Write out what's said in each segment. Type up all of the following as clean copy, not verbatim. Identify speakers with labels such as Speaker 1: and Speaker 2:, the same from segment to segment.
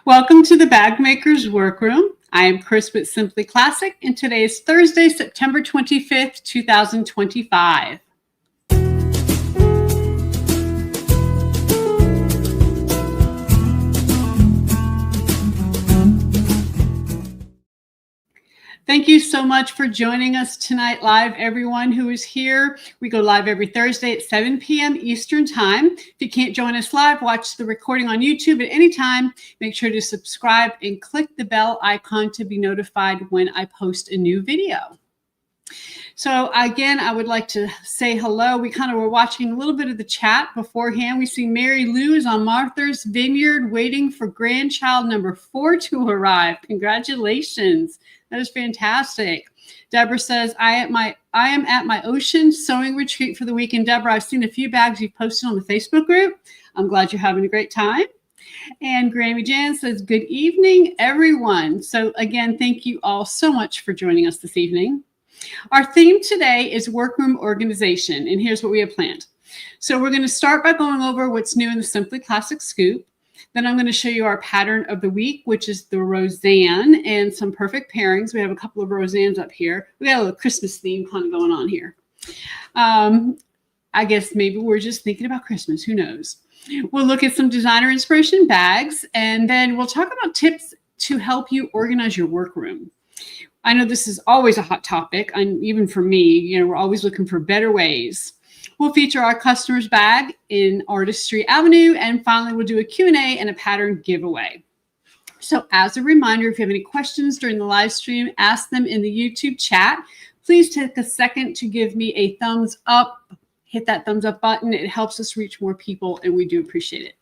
Speaker 1: Welcome to the Bag Maker's Workroom. I am Chris with Simply Classic, and today is Thursday, September 25th, 2025. Thank you so much for joining us tonight live, everyone who is here. We go live every Thursday at 7 p.m. Eastern Time. If you can't join us live, watch the recording on YouTube at any time. Make sure to subscribe and click the bell icon to be notified when I post a new video. So again, I would like to say hello. We kind of were watching a little bit of the chat beforehand. We see Mary Lou is on Martha's Vineyard waiting for grandchild number 4 to arrive. Congratulations. That is fantastic. Deborah says, I am at my ocean sewing retreat for the weekend. Deborah, I've seen a few bags you've posted on the Facebook group. I'm glad you're having a great time. And Grammy Jan says, good evening, everyone. So again, thank you all so much for joining us this evening. Our theme today is workroom organization, and here's what we have planned. So we're going to start by going over what's new in the Simply Classic Scoop. Then I'm going to show you our pattern of the week, which is the Rosanne and some perfect pairings. We have a couple of Rosannes up here. We got a little Christmas theme kind of going on here. I guess maybe we're just thinking about Christmas. Who knows? We'll look at some designer inspiration bags, and then we'll talk about tips to help you organize your workroom. I know this is always a hot topic, and even for me, we're always looking for better ways. We'll feature our customer's bag in Artistry Avenue, and finally, we'll do a Q&A and a pattern giveaway. So as a reminder, if you have any questions during the live stream, ask them in the YouTube chat. Please take a second to give me a thumbs up. Hit that thumbs up button. It helps us reach more people, and we do appreciate it.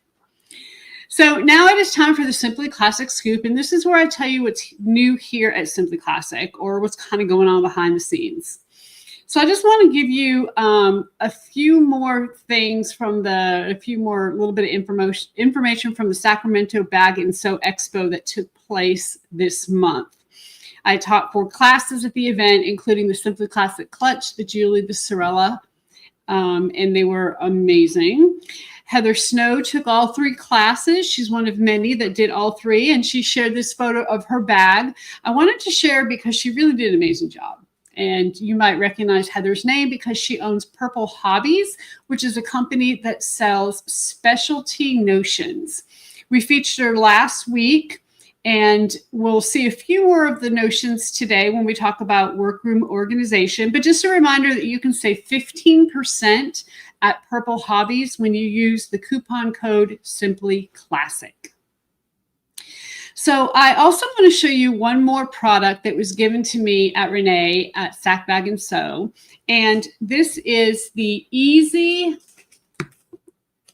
Speaker 1: So now it is time for the Simply Classic Scoop, and this is where I tell you what's new here at Simply Classic, or what's kind of going on behind the scenes. So I just want to give you a few more things from little bit of information from the Sacramento Bag and Sew Expo that took place this month. I taught 4 classes at the event, including the Simply Classic Clutch, the Julie, the Sorella, and they were amazing. Heather Snow took all 3 classes. She's one of many that did all 3, and she shared this photo of her bag. I wanted to share because she really did an amazing job. And you might recognize Heather's name because she owns Purple Hobbies, which is a company that sells specialty notions. We featured her last week, and we'll see a few more of the notions today when we talk about workroom organization. But just a reminder that you can save 15% at Purple Hobbies when you use the coupon code Simply Classic. So I also want to show you one more product that was given to me at Renee at Sac Bag and Sew. And this is the Easy,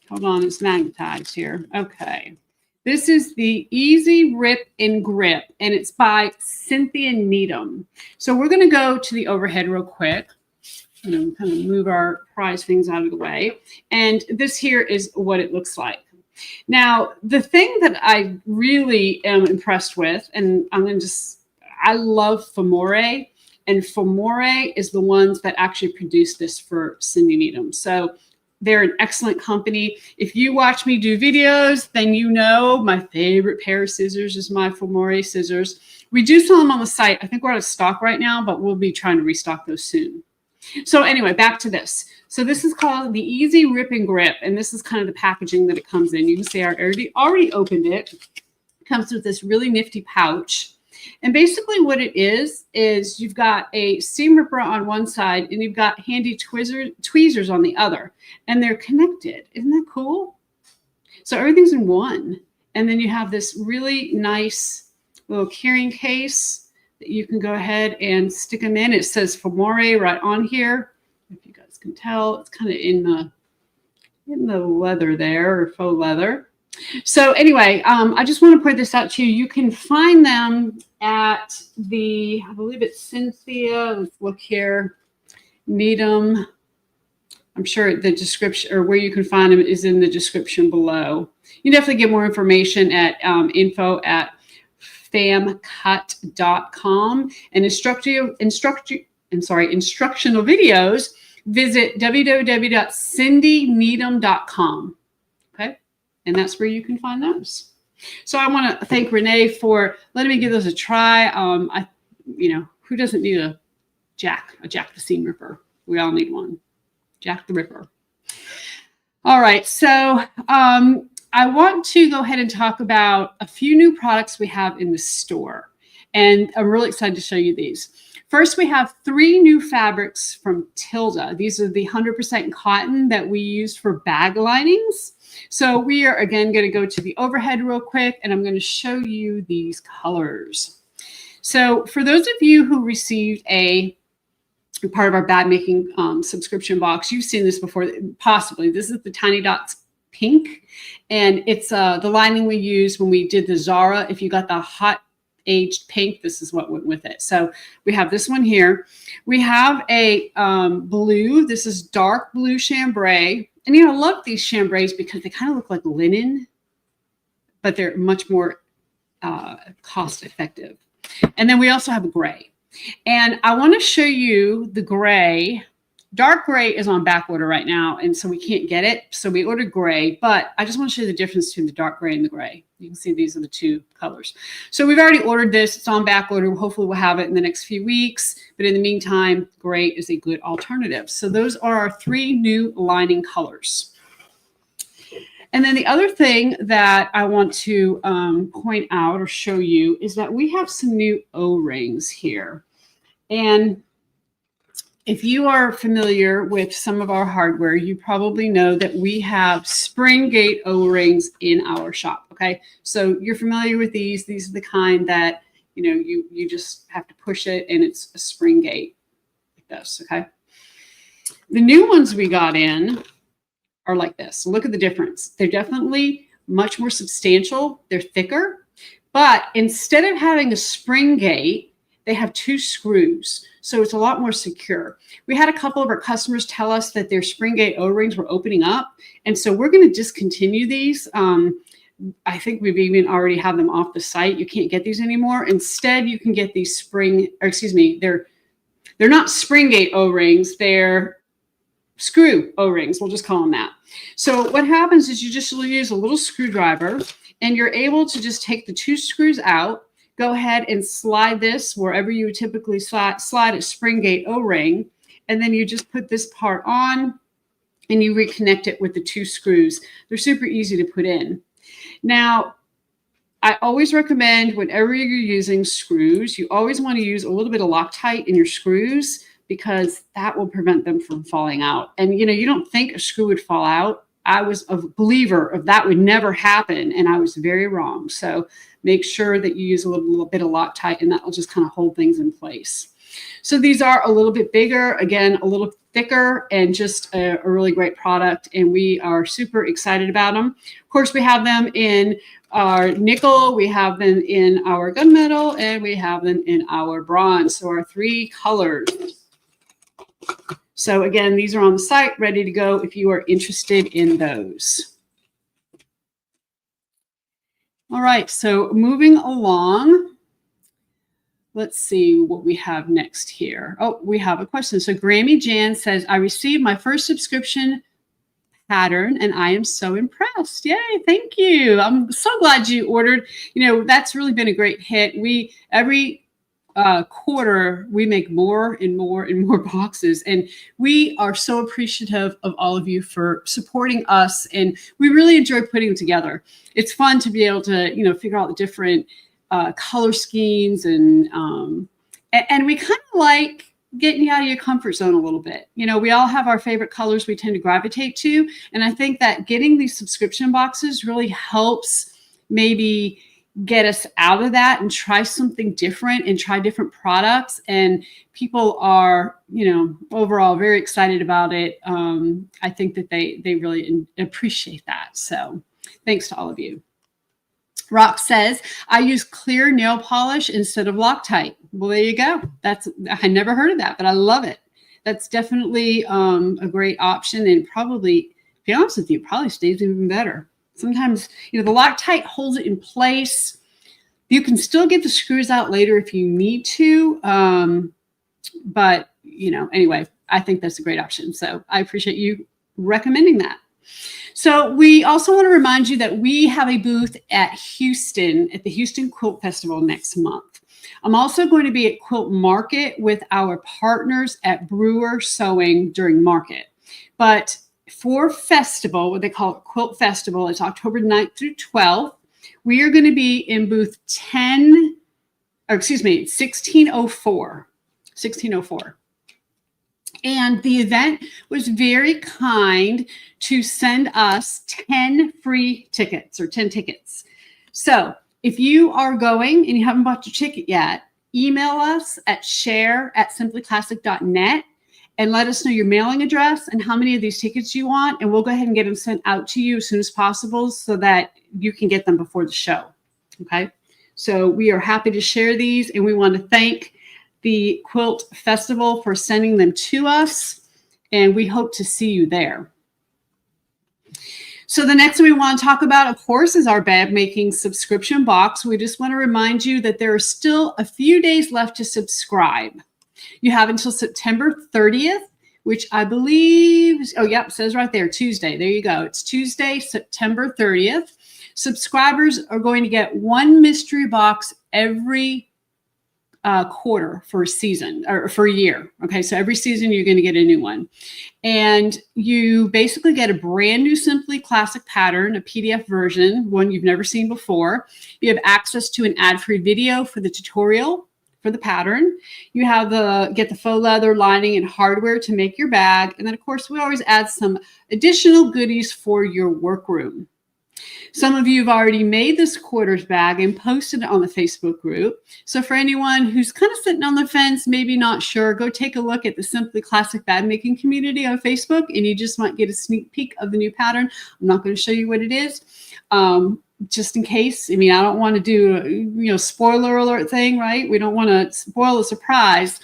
Speaker 1: hold on, it's magnetized here. Okay. This is the Easy Rip and Grip, and it's by Cynthia Needham. So we're going to go to the overhead real quick. Kind of move our prize things out of the way. And this here is what it looks like. Now, the thing that I really am impressed with, and I love Faux, and Faux is the ones that actually produced this for Cindy Needham. So they're an excellent company. If you watch me do videos, then you know my favorite pair of scissors is my Faux scissors. We do sell them on the site. I think we're out of stock right now, but we'll be trying to restock those soon. So anyway, back to this. So this is called the Easy Rip and Grip, and this is kind of the packaging that it comes in. You can see I already opened it. It comes with this really nifty pouch. And basically what it is you've got a seam ripper on one side, and you've got handy tweezers on the other, and they're connected. Isn't that cool? So everything's in one. And then you have this really nice little carrying case that you can go ahead and stick them in. It says Faux right on here. If you guys can tell, it's kind of in the leather there, or faux leather. So anyway, I just want to point this out to you. You can find them at I believe it's Cynthia, let's look here, Needham. I'm sure the description, or where you can find them, is in the description below. You can definitely get more information at info@famcut.com, and instructional videos, visit www.cindyneedham.com. Okay, and that's where you can find those. So I want to thank Renee for letting me give those a try. Who doesn't need a Jack the Seam Ripper? We all need one. Jack the Ripper. All right, so I want to go ahead and talk about a few new products we have in the store. And I'm really excited to show you these. First, we have 3 new fabrics from Tilda. These are the 100% cotton that we use for bag linings. So we are, again, going to go to the overhead real quick, and I'm going to show you these colors. So for those of you who received a part of our bag making subscription box, you've seen this before, possibly. This is the Tiny Dots Pink, and it's the lining we used when we did the Zara. If you got the hot aged pink, this is what went with it. So we have this one here. We have a blue. This is dark blue chambray. And I love these chambrays because they kind of look like linen, but they're much more cost effective. And then we also have a gray. And I want to show you the gray. Dark gray is on back order right now, and so we can't get it. So we ordered gray, but I just want to show you the difference between the dark gray and the gray. You can see these are the 2 colors. So we've already ordered this. It's on back order. Hopefully we'll have it in the next few weeks. But in the meantime, gray is a good alternative. So those are our 3 new lining colors. And then the other thing that I want to point out or show you is that we have some new O-rings here. And if you are familiar with some of our hardware, you probably know that we have spring gate O-rings in our shop, okay? So you're familiar with these. These are the kind that, you just have to push it and it's a spring gate like this, okay? The new ones we got in are like this. Look at the difference. They're definitely much more substantial. They're thicker, but instead of having a spring gate, they have 2 screws. So it's a lot more secure. We had a couple of our customers tell us that their spring gate O-rings were opening up. And so we're going to discontinue these. I think we've even already have them off the site. You can't get these anymore. Instead, you can get these they're not spring gate O-rings. They're screw O-rings. We'll just call them that. So what happens is you just use a little screwdriver and you're able to just take the 2 screws out. Go ahead and slide this wherever you would typically slide a spring gate O-ring. And then you just put this part on and you reconnect it with the 2 screws. They're super easy to put in. Now, I always recommend whenever you're using screws, you always want to use a little bit of Loctite in your screws because that will prevent them from falling out. And you don't think a screw would fall out. I was a believer of that would never happen, and I was very wrong. So make sure that you use a little bit of Loctite, and that will just kind of hold things in place. So these are a little bit bigger, again, a little thicker, and just a really great product, and we are super excited about them. Of course, we have them in our nickel, we have them in our gunmetal, and we have them in our bronze. So our 3 colors. So again, these are on the site, ready to go if you are interested in those. All right, so moving along, let's see what we have next here. Oh, we have a question. So Grammy Jan says, I received my first subscription pattern and I am so impressed. Yay, thank you. I'm so glad you ordered. That's really been a great hit. Every quarter, we make more and more and more boxes. And we are so appreciative of all of you for supporting us. And we really enjoy putting them together. It's fun to be able to, figure out the different color schemes. And we kind of like getting you out of your comfort zone a little bit. We all have our favorite colors we tend to gravitate to. And I think that getting these subscription boxes really helps maybe get us out of that and try something different and try different products. And people are, overall very excited about it. I think that they really appreciate that. So thanks to all of you. Rock says, I use clear nail polish instead of Loctite. Well, there you go. I never heard of that, but I love it. That's definitely a great option, and probably, to be honest with you, probably stays even better. Sometimes, the Loctite holds it in place. You can still get the screws out later if you need to. But, anyway, I think that's a great option. So I appreciate you recommending that. So we also want to remind you that we have a booth at the Houston Quilt Festival next month. I'm also going to be at Quilt Market with our partners at Brewer Sewing during Market. But for festival, what they call it Quilt Festival, it's October 9th through 12th. We are going to be in booth 1604. 1604. And the event was very kind to send us 10 free tickets or 10 tickets. So if you are going and you haven't bought your ticket yet, email us at share@simplyclassic.net and let us know your mailing address and how many of these tickets you want. And we'll go ahead and get them sent out to you as soon as possible so that you can get them before the show. Okay. So we are happy to share these, and we want to thank the Quilt Festival for sending them to us, and we hope to see you there. So the next thing we want to talk about, of course, is our bag making subscription box. We just want to remind you that there are still a few days left to subscribe. You have until September 30th, which I believe, says right there, Tuesday. There you go. It's Tuesday, September 30th. Subscribers are going to get one mystery box every quarter for a season or for a year. Okay, so every season you're going to get a new one. And you basically get a brand new Simply Classic pattern, a PDF version, one you've never seen before. You have access to an ad-free video for the tutorial for the pattern. You have get the faux leather lining and hardware to make your bag. And then of course we always add some additional goodies for your workroom. Some of you have already made this quarters bag and posted it on the Facebook group. So for anyone who's kind of sitting on the fence, maybe not sure, go take a look at the Simply Classic bag making community on Facebook, and you just might get a sneak peek of the new pattern. I'm not going to show you what it is, just in case. I mean, I don't want to do a spoiler alert thing, right? We don't want to spoil a surprise,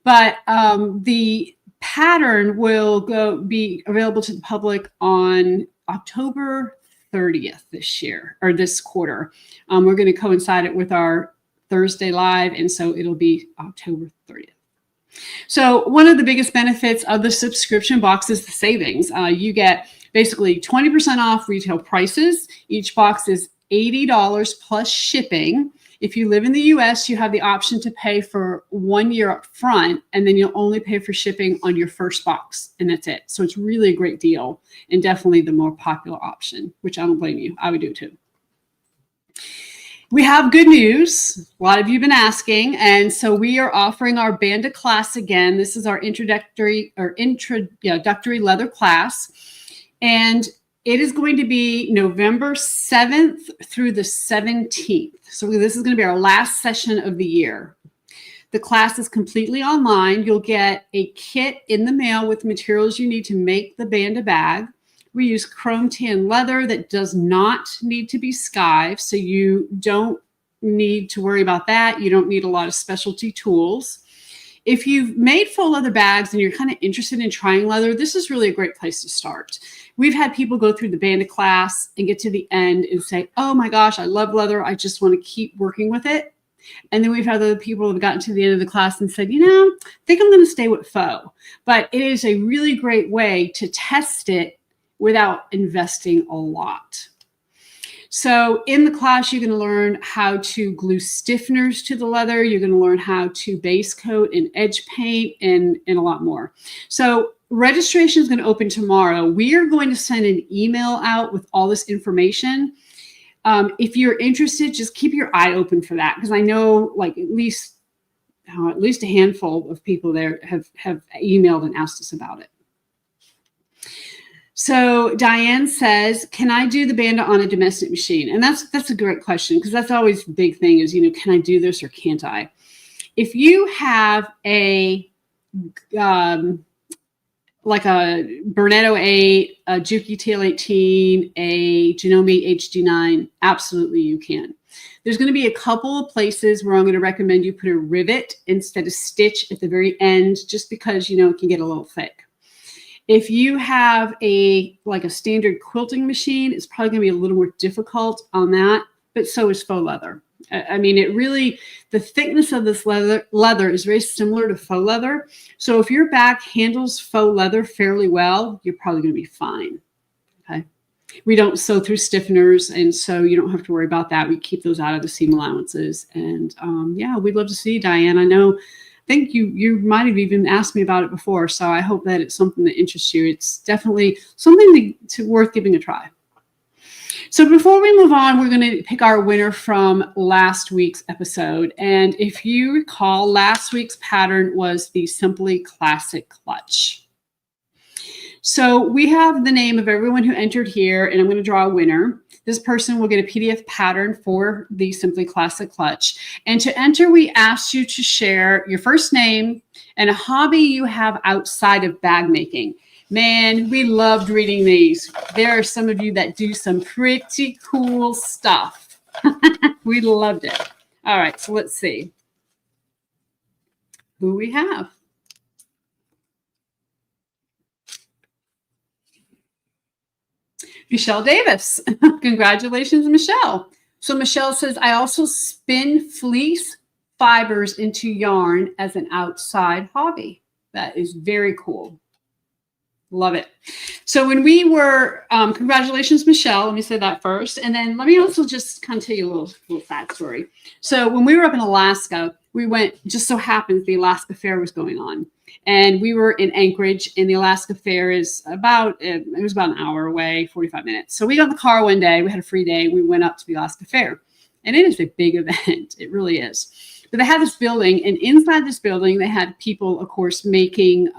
Speaker 1: but the pattern will be available to the public on October 30th this quarter. We're going to coincide it with our Thursday live, and so it'll be October 30th. So one of the biggest benefits of the subscription box is the savings. You get basically 20% off retail prices. Each box is $80 plus shipping. If you live in the US, you have the option to pay for 1 year up front, and then you'll only pay for shipping on your first box, and that's it. So it's really a great deal, and definitely the more popular option, which I don't blame you. I would do too. We have good news. A lot of you have been asking, and so we are offering our Banda class again. This is our introductory leather class, and it is going to be November 7th through the 17th. So this is going to be our last session of the year. The class is completely online. You'll get a kit in the mail with materials you need to make the Banda bag. We use chrome tan leather that does not need to be skived, so you don't need to worry about that. You don't need a lot of specialty tools. If you've made faux leather bags and you're kind of interested in trying leather, this is really a great place to start. We've had people go through the Banda class and get to the end and say, oh my gosh, I love leather. I just want to keep working with it. And then we've had other people who have gotten to the end of the class and said, I think I'm going to stay with faux. But it is a really great way to test it without investing a lot. So in the class, you're going to learn how to glue stiffeners to the leather. You're going to learn how to base coat and edge paint and a lot more. So registration is going to open tomorrow. We are going to send an email out with all this information. If you're interested, just keep your eye open for that, because I know like at least a handful of people there have emailed and asked us about it. So Diane says, can I do the Banda on a domestic machine? And that's a great question, because that's always the big thing is, can I do this or can't I? If you have a like a Bernetto 8, a Juki TL18, a Janome HD9, absolutely you can. There's going to be a couple of places where I'm going to recommend you put a rivet instead of stitch at the very end, just because, it can get a little thick. If you have a standard quilting machine, it's probably going to be a little more difficult on that, but so is faux leather. I mean, the thickness of this leather is very similar to faux leather. So if your bag handles faux leather fairly well, you're probably going to be fine. We don't sew through stiffeners, and so you don't have to worry about that. We keep those out of the seam allowances. And yeah, we'd love to see you, Diane. I know, I think you might have even asked me about it before, so I hope that it's something that interests you. It's definitely something to worth giving a try. So before we move on, we're going to pick our winner from last week's episode. And if you recall, last week's pattern was the Simply Classic Clutch. So we have the name of everyone who entered here, and I'm going to draw a winner. This person will get a PDF pattern for the Simply Classic Clutch. And to enter, we asked you to share your first name and a hobby you have outside of bag making. Man, we loved reading these. There are some of you that do some pretty cool stuff. We loved it. All right, so let's see who we have. Michelle Davis. Congratulations, Michelle. So Michelle says, I also spin fleece fibers into yarn as an outside hobby. That is very cool. Love it. So when we were, congratulations, Michelle. Let me say that first. And then let me also just kind of tell you a little fact story. So when we were up in Alaska, we went, just so happens the Alaska Fair was going on. And we were in Anchorage, and the Alaska Fair is it was about an hour away, 45 minutes. So we got in the car one day, we had a free day, we went up to the Alaska Fair. And it is a big event, it really is. But they had this building, and inside this building, they had people, of course, making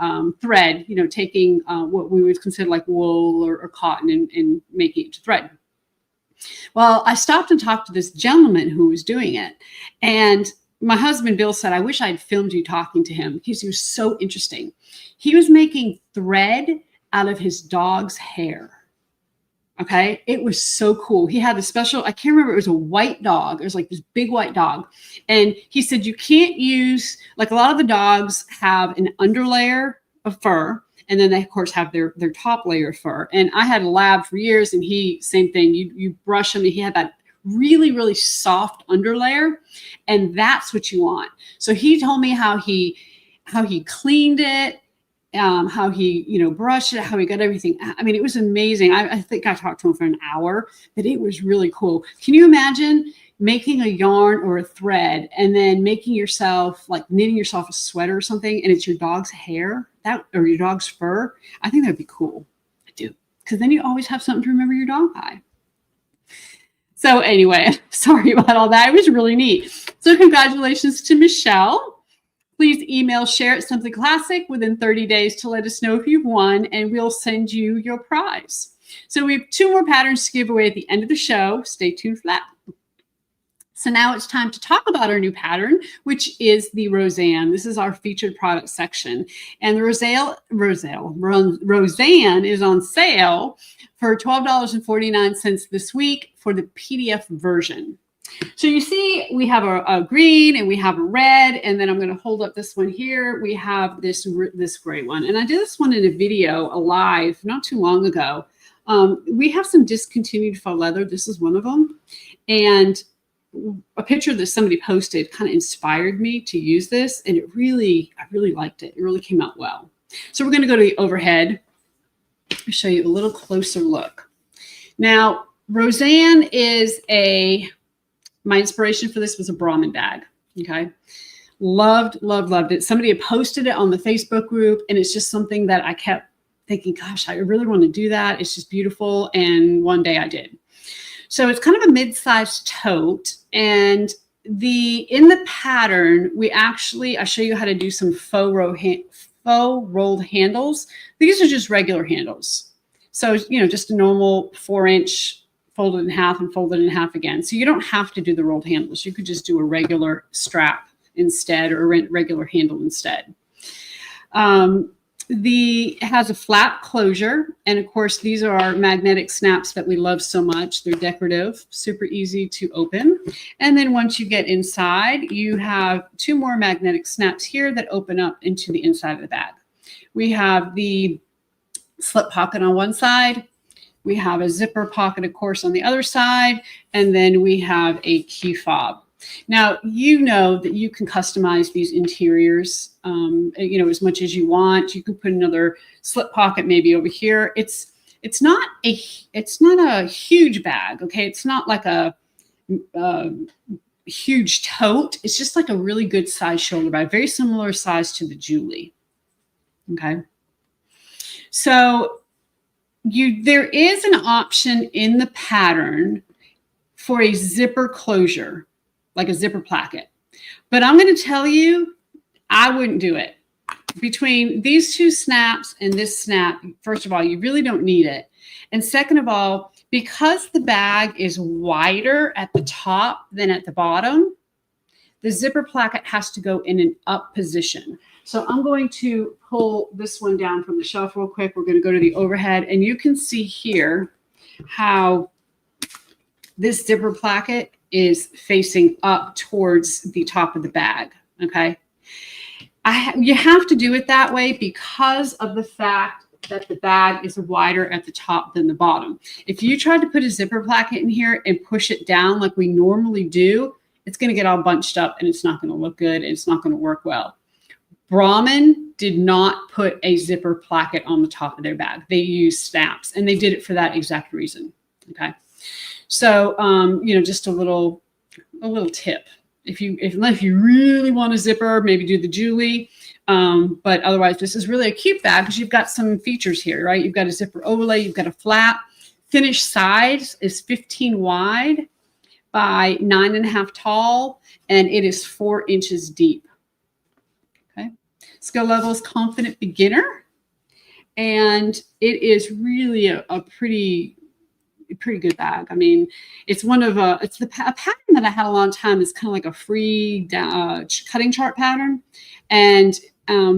Speaker 1: thread, taking what we would consider like wool or cotton and making it to thread. Well, I stopped and talked to this gentleman who was doing it. And my husband, Bill, said, I wish I'd filmed you talking to him because he was so interesting. He was making thread out of his dog's hair. Okay. It was so cool. He had a special, I can't remember, it was a white dog. It was like this big white dog. And he said, you can't use, like a lot of the dogs have an underlayer of fur. And then they, of course, have their top layer of fur. And I had a lab for years, and same thing. You brush him, and he had that really, really soft underlayer, and that's what you want. So he told me how he cleaned it, how he brushed it, how he got everything. I mean, it was amazing. I think I talked to him for an hour, but it was really cool. Can you imagine making a yarn or a thread and then making yourself, like knitting yourself a sweater or something, and it's your dog's hair or your dog's fur? I think that'd be cool. I do, because then you always have something to remember your dog by. So anyway, sorry about all that. It was really neat. So congratulations to Michelle. Please email share@simplyclassic within 30 days to let us know if you've won, and we'll send you your prize. So we have 2 more patterns to give away at the end of the show. Stay tuned for that. So now it's time to talk about our new pattern, which is the Rosanne. This is our featured product section. And the Rosanne is on sale for $12.49 this week for the PDF version. So you see, we have a green and we have a red, and then I'm going to hold up this one here. We have this gray one. And I did this one in a video, live, not too long ago. We have some discontinued faux leather. This is one of them. And a picture that somebody posted kind of inspired me to use this, and I really liked it. It really came out well. So we're going to go to the overhead. I'll show you a little closer look. Now, Rosanne is my inspiration for this was a Brahmin bag. Okay. Loved it. Somebody had posted it on the Facebook group, and it's just something that I kept thinking, gosh, I really want to do that. It's just beautiful. And one day I did. So it's kind of a mid-sized tote, and in the pattern, I show you how to do some faux rolled handles. These are just regular handles. So, just a normal 4-inch folded in half and folded in half again. So you don't have to do the rolled handles. You could just do a regular strap instead, or a regular handle instead. It has a flap closure, and of course these are our magnetic snaps that we love so much. They're decorative, super easy to open. And then once you get inside, you have 2 more magnetic snaps here that open up into the inside of the bag. We have the slip pocket on one side. We have a zipper pocket, of course, on the other side, and then we have a key fob. Now, you know that you can customize these interiors, as much as you want. You can put another slip pocket maybe over here. it's not a huge bag. Okay. It's not like a huge tote. It's just like a really good size shoulder bag, very similar size to the Julie. Okay. So there is an option in the pattern for a zipper closure, like a zipper placket. But I'm going to tell you, I wouldn't do it. Between these two snaps and this snap, first of all, you really don't need it. And second of all, because the bag is wider at the top than at the bottom, the zipper placket has to go in an up position. So I'm going to pull this one down from the shelf real quick. We're going to go to the overhead, and you can see here how this zipper placket is facing up towards the top of the bag. Okay. You have to do it that way because of the fact that the bag is wider at the top than the bottom. If you tried to put a zipper placket in here and push it down like we normally do, it's going to get all bunched up and it's not going to look good and it's not going to work well. Brahmin did not put a zipper placket on the top of their bag. They used snaps, and they did it for that exact reason. Okay. So, just a little tip. If you really want a zipper, maybe do the Julie. But otherwise, this is really a cute bag because you've got some features here, right? You've got a zipper overlay, you've got a flap. Finished size is 15 wide by 9.5 tall, and it is 4 inches deep. Okay. Skill level is confident beginner, and it is really a pretty good bag. I mean, it's a pattern that I had a long time. It's kind of like a free cutting chart pattern. And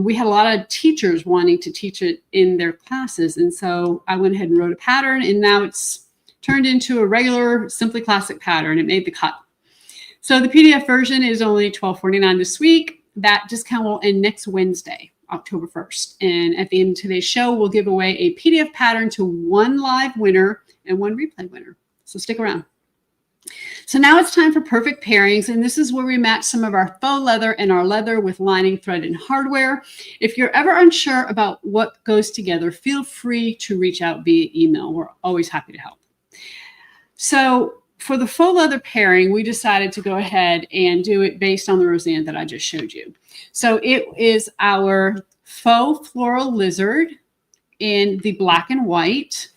Speaker 1: we had a lot of teachers wanting to teach it in their classes. And so I went ahead and wrote a pattern, and now it's turned into a regular Simply Classic pattern. It made the cut. So the PDF version is only $12.49 this week. That discount will end next Wednesday, October 1st. And at the end of today's show, we'll give away a PDF pattern to one live winner and one replay winner. So stick around. So now it's time for perfect pairings, and this is where we match some of our faux leather and our leather with lining, thread, and hardware. If you're ever unsure about what goes together, feel free to reach out via email. We're always happy to help. So for the faux leather pairing, we decided to go ahead and do it based on the Rosanne that I just showed you. So it is our faux floral lizard in the black and white.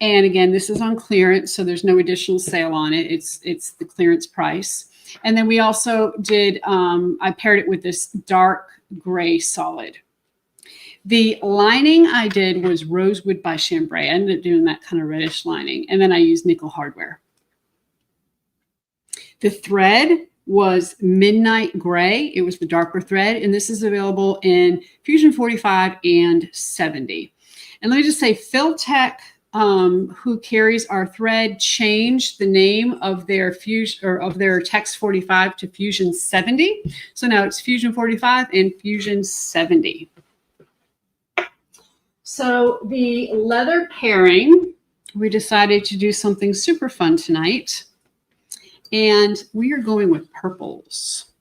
Speaker 1: And again, this is on clearance, so there's no additional sale on it. It's the clearance price. And then we also did, I paired it with this dark gray solid. The lining I did was rosewood by chambray. I ended up doing that kind of reddish lining. And then I used nickel hardware. The thread was midnight gray. It was the darker thread. And this is available in Fusion 45 and 70. And let me just say, Philtech, who carries our thread, changed the name of their Fusion or of their Tex 45 to Fusion 70. So now it's Fusion 45 and Fusion 70. So the leather pairing, we decided to do something super fun tonight, and we are going with purples.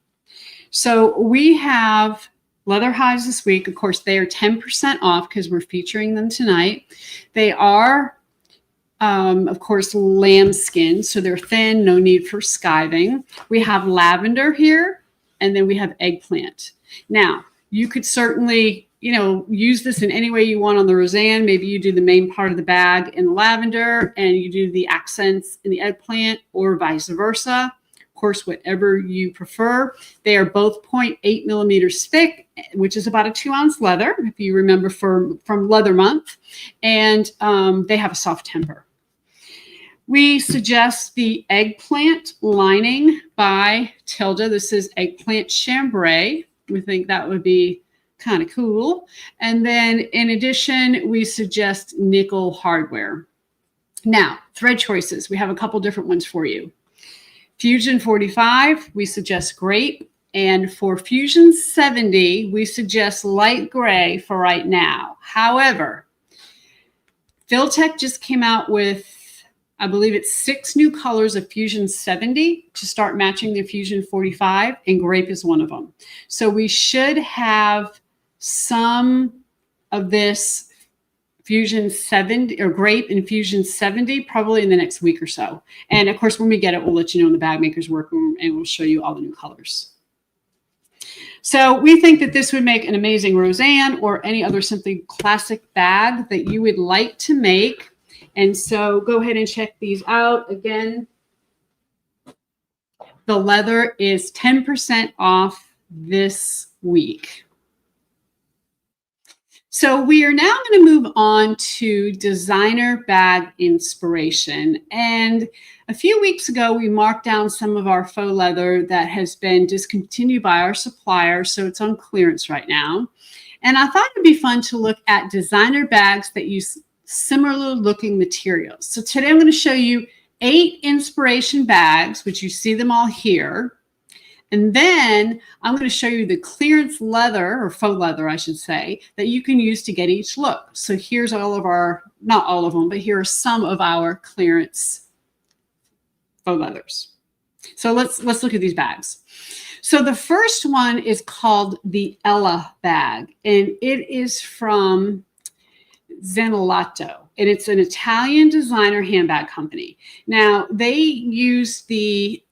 Speaker 1: So we have leather highs this week. Of course, they are 10% off because we're featuring them tonight. They are, of course, lambskin, so they're thin, no need for skiving. We have lavender here, and then we have eggplant. Now, you could certainly, use this in any way you want on the Rosanne. Maybe you do the main part of the bag in lavender, and you do the accents in the eggplant, or vice versa. Course, whatever you prefer. They are both 0.8 millimeters thick, which is about a 2-ounce leather, if you remember from Leather Month, and they have a soft temper. We suggest the eggplant lining by Tilda. This is eggplant chambray. We think that would be kind of cool. And then in addition, we suggest nickel hardware. Now, thread choices. We have a couple different ones for you. Fusion 45, we suggest grape. And for Fusion 70, we suggest light gray for right now. However, Philtech just came out with, I believe it's 6 new colors of Fusion 70 to start matching the Fusion 45, and grape is one of them. So we should have some of this Fusion 70 or Grape and Fusion 70 probably in the next week or so. And of course, when we get it, we'll let you know in the Bag Maker's Workroom and we'll show you all the new colors. So we think that this would make an amazing Rosanne or any other simply classic bag that you would like to make. And so go ahead and check these out. Again, the leather is 10% off this week. So we are now going to move on to designer bag inspiration. And a few weeks ago, we marked down some of our faux leather that has been discontinued by our supplier. So it's on clearance right now. And I thought it'd be fun to look at designer bags that use similar looking materials. So today I'm going to show you 8 inspiration bags, which you see them all here. And then I'm going to show you the clearance leather, or faux leather, I should say, that you can use to get each look. So here's all of our, not all of them, but here are some of our clearance faux leathers. So let's look at these bags. So the first one is called the Ella bag, and it is from Zenolato, and it's an Italian designer handbag company. Now, they use the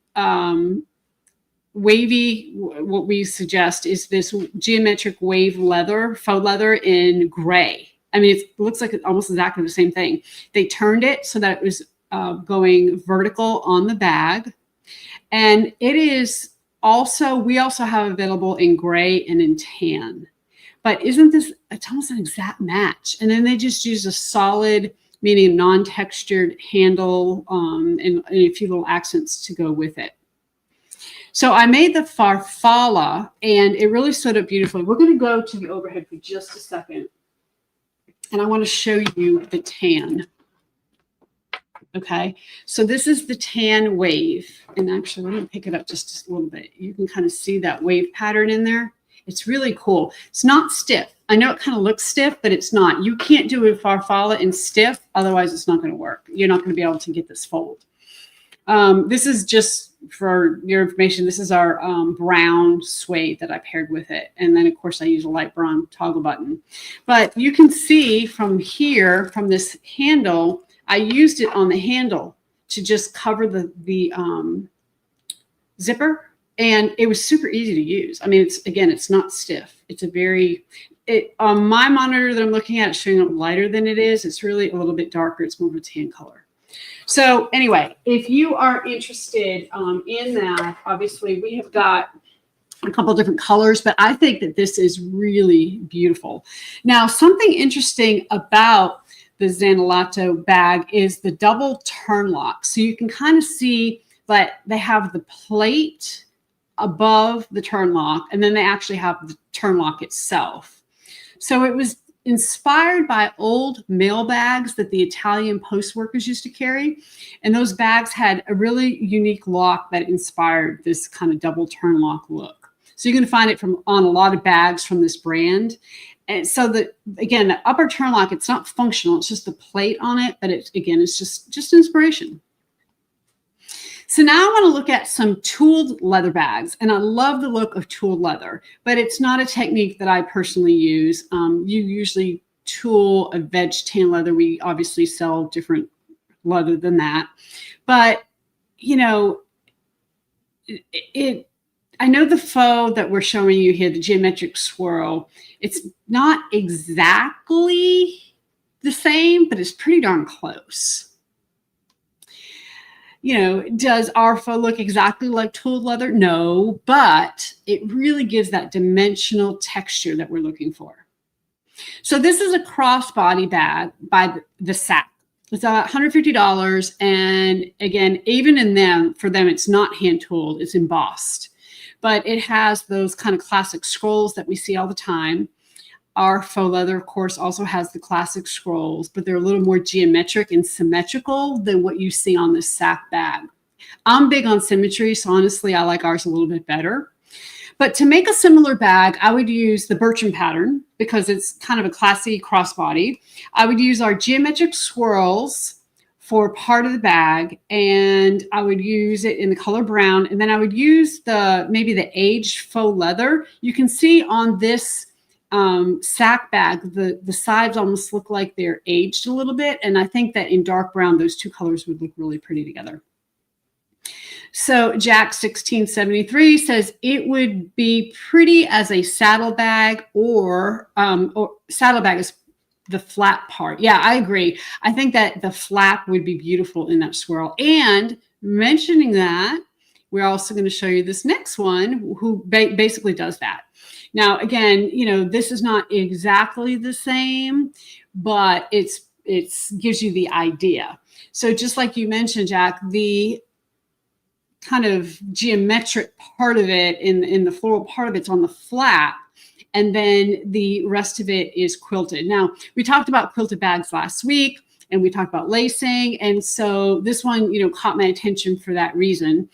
Speaker 1: wavy, what we suggest is this geometric wave leather, faux leather in gray. I mean, it looks like it's almost exactly the same thing. They turned it so that it was going vertical on the bag. And it is also, we also have available in gray and in tan. But isn't this, it's almost an exact match. And then they just use a solid, meaning non-textured handle and a few little accents to go with it. So I made the farfalla, and it really stood up beautifully. We're going to go to the overhead for just a second, and I want to show you the tan. Okay, so this is the tan wave, and actually, let me pick it up just a little bit. You can kind of see that wave pattern in there. It's really cool. It's not stiff. I know it kind of looks stiff, but it's not. You can't do a farfalla in stiff, otherwise it's not going to work. You're not going to be able to get this fold. This is just for your information. This is our brown suede that I paired with it. And then, of course, I use a light brown toggle button. But you can see from here, from this handle, I used it on the handle to just cover the zipper. And it was super easy to use. I mean, it's not stiff. It's a very, on my monitor that I'm looking at, it's showing up lighter than it is. It's really a little bit darker. It's more of a tan color. So anyway, if you are interested in that, obviously we have got a couple of different colors, but I think that this is really beautiful. Now, something interesting about the Zenolato bag is the double turn lock. So you can kind of see that they have the plate above the turn lock, and then they actually have the turn lock itself. So it was inspired by old mail bags that the Italian post workers used to carry. And those bags had a really unique lock that inspired this kind of double turn lock look. So you're going to find it on a lot of bags from this brand. And so again, the upper turn lock, it's not functional. It's just the plate on it, but it's just inspiration. So now I want to look at some tooled leather bags, and I love the look of tooled leather, but it's not a technique that I personally use. You usually tool a veg tan leather. We obviously sell different leather than that, but you know, I know the faux that we're showing you here, the geometric swirl, it's not exactly the same, but it's pretty darn close. You know, does our faux look exactly like tooled leather? No, but it really gives that dimensional texture that we're looking for. So this is a crossbody bag by the Sack. It's $150. And again, even for them, it's not hand tooled, it's embossed. But it has those kind of classic scrolls that we see all the time. Our faux leather, of course, also has the classic scrolls, but they're a little more geometric and symmetrical than what you see on this Sack bag. I'm big on symmetry, so honestly, I like ours a little bit better. But to make a similar bag, I would use the Bertram pattern because it's kind of a classy crossbody. I would use our geometric swirls for part of the bag, and I would use it in the color brown, and then I would use maybe the aged faux leather. You can see on this sack bag, the sides almost look like they're aged a little bit. And I think that in dark brown, those two colors would look really pretty together. So Jack 1673 says it would be pretty as a saddlebag, or saddlebag is the flat part. Yeah, I agree. I think that the flap would be beautiful in that swirl. And mentioning that, we're also going to show you this next one who basically does that. Now, again, you know, this is not exactly the same, but it gives you the idea. So just like you mentioned, Jack, the kind of geometric part of it in the floral part of it's on the flap, and then the rest of it is quilted. Now, we talked about quilted bags last week, and we talked about lacing, and so this one, you know, caught my attention for that reason.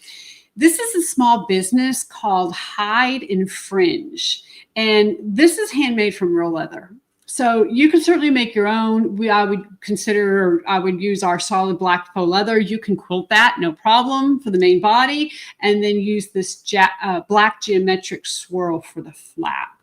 Speaker 1: This is a small business called Hide and Fringe, and this is handmade from real leather. So you can certainly make your own. I would use our solid black faux leather. You can quilt that, no problem, for the main body, and then use this black geometric swirl for the flap.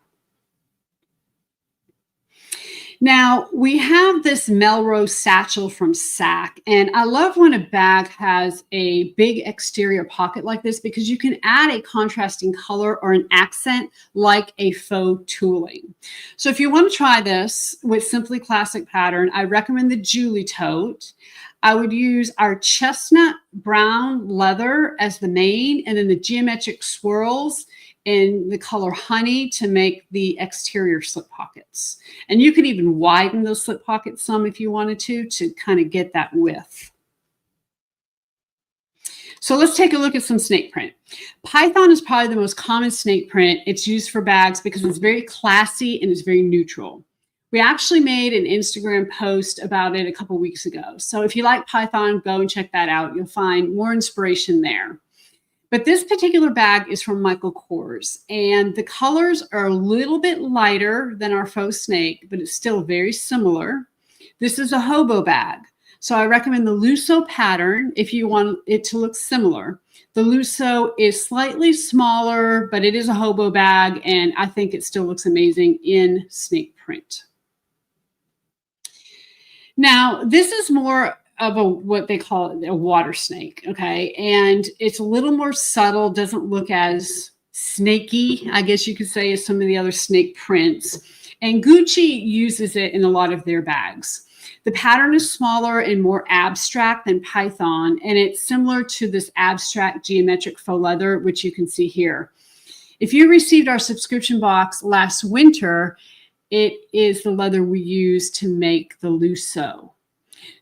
Speaker 1: Now, we have this Melrose satchel from SAC, and I love when a bag has a big exterior pocket like this because you can add a contrasting color or an accent like a faux tooling. So if you want to try this with Simply Classic pattern, I recommend the Julie tote. I would use our chestnut brown leather as the main, and then the geometric swirls in the color honey to make the exterior slip pockets. And you could even widen those slip pockets some if you wanted to kind of get that width. So let's take a look at some snake print. Python is probably the most common snake print. It's used for bags because it's very classy and it's very neutral. We actually made an Instagram post about it a couple weeks ago. So if you like Python, go and check that out. You'll find more inspiration there. But this particular bag is from Michael Kors, and the colors are a little bit lighter than our faux snake, but it's still very similar. This is a hobo bag. So I recommend the Lusso pattern if you want it to look similar. The Lusso is slightly smaller, but it is a hobo bag, and I think it still looks amazing in snake print. Now, this is more of what they call a water snake, okay? And it's a little more subtle, doesn't look as snaky, I guess you could say, as some of the other snake prints. And Gucci uses it in a lot of their bags. The pattern is smaller and more abstract than Python, and it's similar to this abstract geometric faux leather, which you can see here. If you received our subscription box last winter, it is the leather we use to make the Lusso.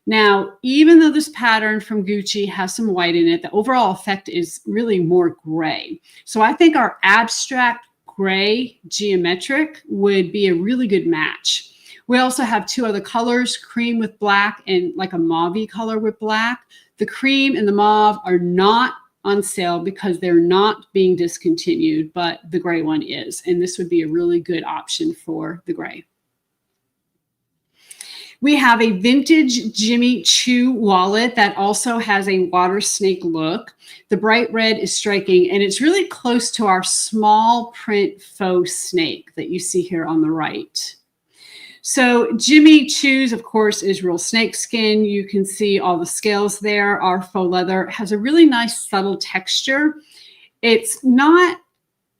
Speaker 1: Now, even though this pattern from Gucci has some white in it, the overall effect is really more gray. So I think our abstract gray geometric would be a really good match. We also have two other colors, cream with black and like a mauve color with black. The cream and the mauve are not on sale because they're not being discontinued, but the gray one is. And this would be a really good option for the gray. We have a vintage Jimmy Choo wallet that also has a water snake look. The bright red is striking, and it's really close to our small print faux snake that you see here on the right. So Jimmy Choo's, of course, is real snake skin. You can see all the scales there. Our faux leather has a really nice subtle texture. It's not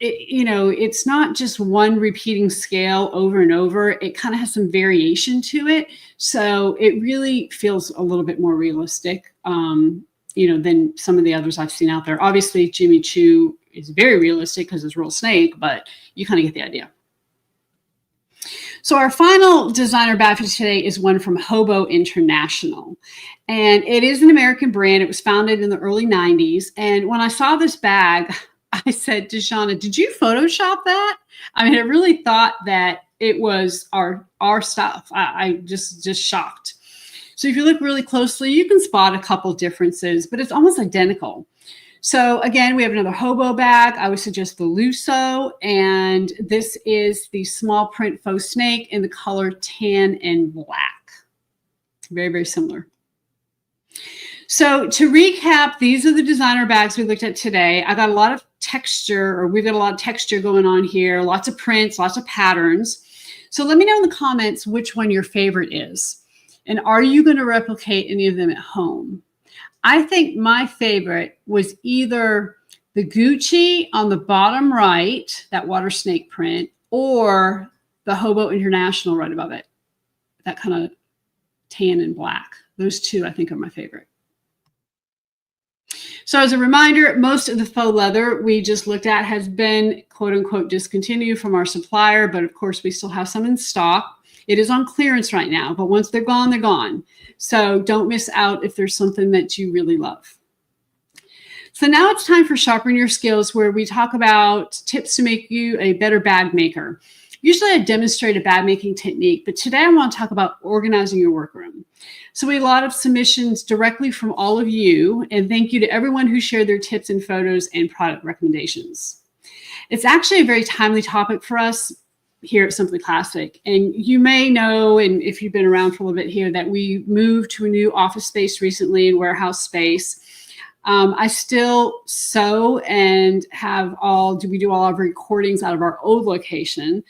Speaker 1: it's not just one repeating scale over and over. It kind of has some variation to it. So it really feels a little bit more realistic, than some of the others I've seen out there. Obviously, Jimmy Choo is very realistic because it's real snake, but you kind of get the idea. So our final designer bag for today is one from Hobo International. And it is an American brand. It was founded in the early 90s. And when I saw this bag, I said to Shauna, did you Photoshop that? I mean, I really thought that it was our stuff. I just shocked. So if you look really closely, you can spot a couple differences, but it's almost identical. So again, we have another hobo bag. I would suggest the Lusso, and this is the small print faux snake in the color tan and black. Very, very similar. So to recap, these are the designer bags we looked at today. I got a lot of texture, or we've got a lot of texture going on here, lots of prints, lots of patterns. So let me know in the comments which one your favorite is. And are you going to replicate any of them at home? I think my favorite was either the Gucci on the bottom right, that water snake print, or the Hobo International right above it, that kind of tan and black. Those two I think are my favorite. So as a reminder, most of the faux leather we just looked at has been quote unquote discontinued from our supplier, but of course we still have some in stock. It is on clearance right now, but once they're gone, they're gone. So don't miss out if there's something that you really love. So now it's time for Sharpen Your Skills, where we talk about tips to make you a better bag maker. Usually I demonstrate a bag making technique, but today I want to talk about organizing your workroom. So we had a lot of submissions directly from all of you, and thank you to everyone who shared their tips and photos and product recommendations. It's actually a very timely topic for us here at Simply Classic. And you may know, and if you've been around for a little bit here, that we moved to a new office space recently and warehouse space. I still sew and we do all our recordings out of our old location.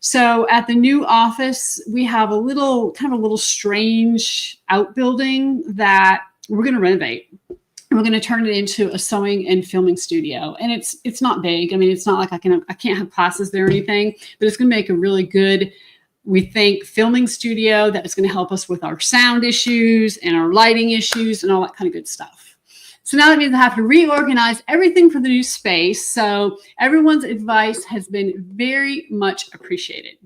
Speaker 1: So at the new office, we have a little strange outbuilding that we're going to renovate. And we're going to turn it into a sewing and filming studio. And it's not big. I mean, it's not like I can't have classes there or anything, but it's going to make a really good, we think, filming studio that is going to help us with our sound issues and our lighting issues and all that kind of good stuff. So now that means I have to reorganize everything for the new space. So everyone's advice has been very much appreciated.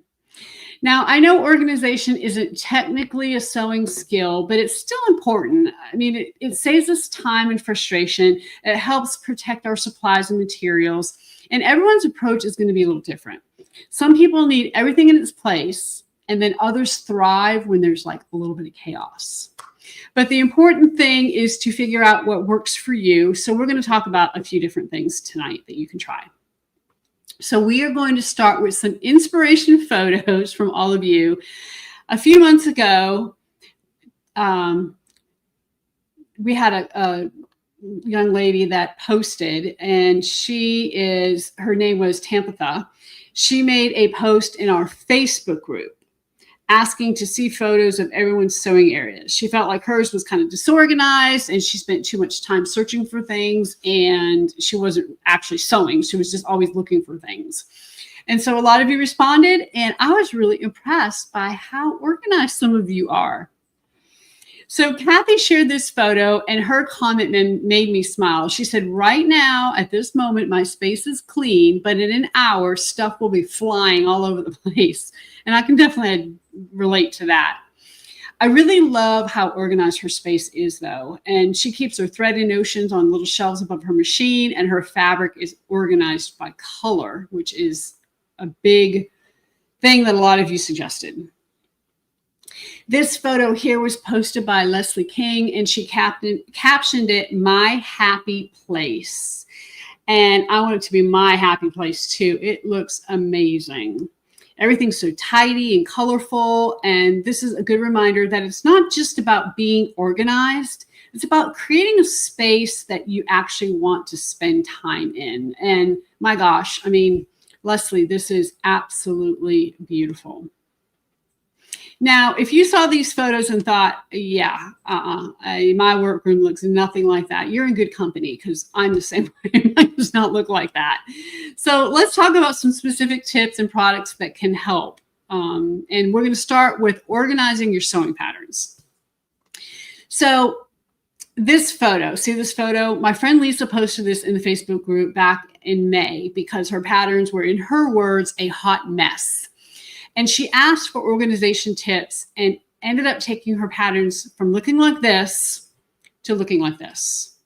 Speaker 1: Now, I know organization isn't technically a sewing skill, but it's still important. I mean, it saves us time and frustration. It helps protect our supplies and materials. And everyone's approach is going to be a little different. Some people need everything in its place, and then others thrive when there's like a little bit of chaos. But the important thing is to figure out what works for you. So we're going to talk about a few different things tonight that you can try. So we are going to start with some inspiration photos from all of you. A few months ago, we had a young lady that posted, and her name was Tampatha. She made a post in our Facebook group asking to see photos of everyone's sewing areas. She felt like hers was kind of disorganized and she spent too much time searching for things, and she wasn't actually sewing. She was just always looking for things. And so a lot of you responded, and I was really impressed by how organized some of you are. So Kathy shared this photo, and her comment made me smile. She said, right now, at this moment, my space is clean, but in an hour, stuff will be flying all over the place. And I can definitely relate to that. I really love how organized her space is, though. And she keeps her thread and notions on little shelves above her machine, and her fabric is organized by color, which is a big thing that a lot of you suggested. This photo here was posted by Leslie King, and she captioned it, "My Happy Place." And I want it to be my happy place too. It looks amazing. Everything's so tidy and colorful. And this is a good reminder that it's not just about being organized. It's about creating a space that you actually want to spend time in. And my gosh, I mean, Leslie, this is absolutely beautiful. Now, if you saw these photos and thought, yeah, my workroom looks nothing like that, you're in good company, because I'm the same way. Mine does not look like that. So let's talk about some specific tips and products that can help. And we're going to start with organizing your sewing patterns. So this photo, see this photo? My friend Lisa posted this in the Facebook group back in May because her patterns were, in her words, a hot mess. And she asked for organization tips and ended up taking her patterns from looking like this to looking like this.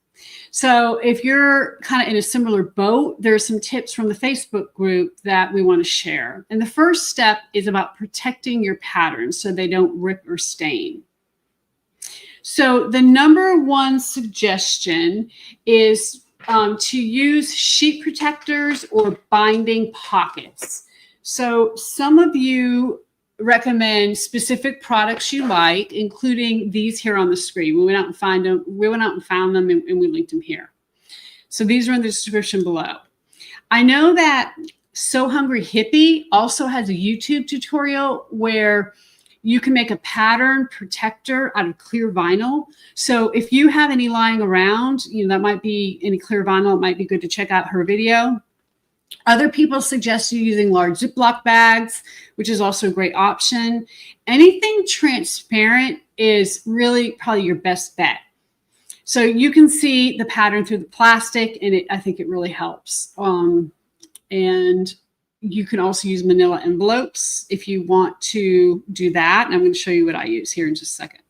Speaker 1: So if you're kind of in a similar boat, there's some tips from the Facebook group that we want to share. And the first step is about protecting your patterns so they don't rip or stain. So the number one suggestion is to use sheet protectors or binding pockets. So some of you recommend specific products you like, including these here on the screen. We went out and found them, and we linked them here. So these are in the description below. I know that So Hungry Hippie also has a YouTube tutorial where you can make a pattern protector out of clear vinyl. So if you have any lying around, that might be any clear vinyl, it might be good to check out her video. Other people suggest you using large Ziploc bags, which is also a great option. Anything transparent is really probably your best bet. So you can see the pattern through the plastic, and I think it really helps. And you can also use manila envelopes if you want to do that. And I'm going to show you what I use here in just a second.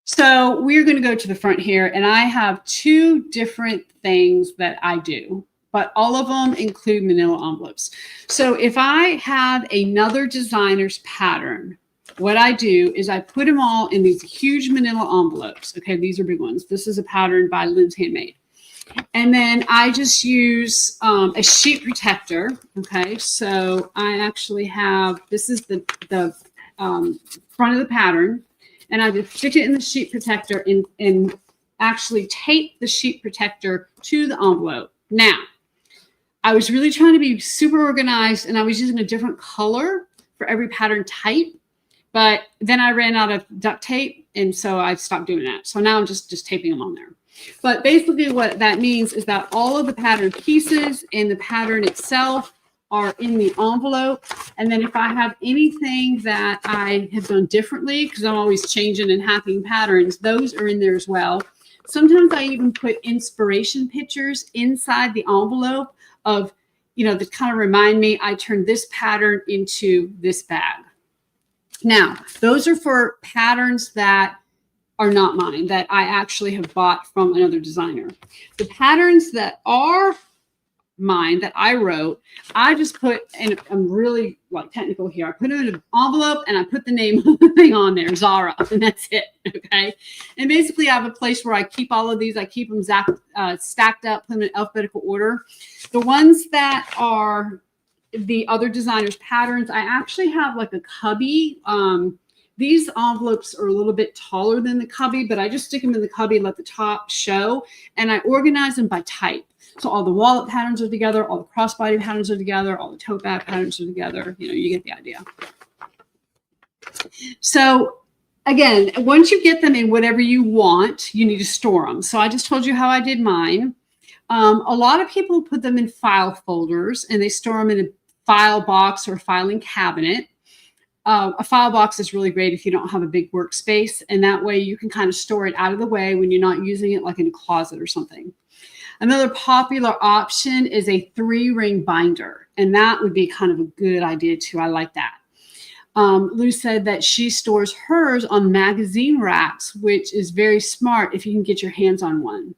Speaker 1: So we're going to go to the front here, and I have two different things that I do, but all of them include manila envelopes. So if I have another designer's pattern, what I do is I put them all in these huge manila envelopes. Okay, these are big ones. This is a pattern by Lynn's Handmade. And then I just use a sheet protector. Okay, so I actually have, this is the front of the pattern. And I just stick it in the sheet protector and actually tape the sheet protector to the envelope. Now, I was really trying to be super organized, and I was using a different color for every pattern type. But then I ran out of duct tape, and so I stopped doing that. So now I'm just taping them on there. But basically what that means is that all of the pattern pieces and the pattern itself are in the envelope. And then if I have anything that I have done differently, because I'm always changing and hacking patterns, those are in there as well. Sometimes I even put inspiration pictures inside the envelope of, that kind of remind me I turned this pattern into this bag. Now, those are for patterns that are not mine, that I actually have bought from another designer. The patterns that are mine, that I wrote, I just put, and I'm really technical here, I put it in an envelope and I put the name of the thing on there, Zara, and that's it, okay? And basically I have a place where I keep all of these. I keep them stacked up, put them in alphabetical order. The ones that are the other designer's patterns, I actually have like a cubby. These envelopes are a little bit taller than the cubby, but I just stick them in the cubby and let the top show, and I organize them by type. So all the wallet patterns are together, all the crossbody patterns are together, all the tote bag patterns are together. You get the idea. So again, once you get them in whatever you want, you need to store them. So I just told you how I did mine. A lot of people put them in file folders, and they store them in a file box or filing cabinet. A file box is really great if you don't have a big workspace, and that way you can kind of store it out of the way when you're not using it, like in a closet or something. Another popular option is a 3-ring binder, and that would be kind of a good idea too. I like that. Lou said that she stores hers on magazine racks, which is very smart if you can get your hands on one.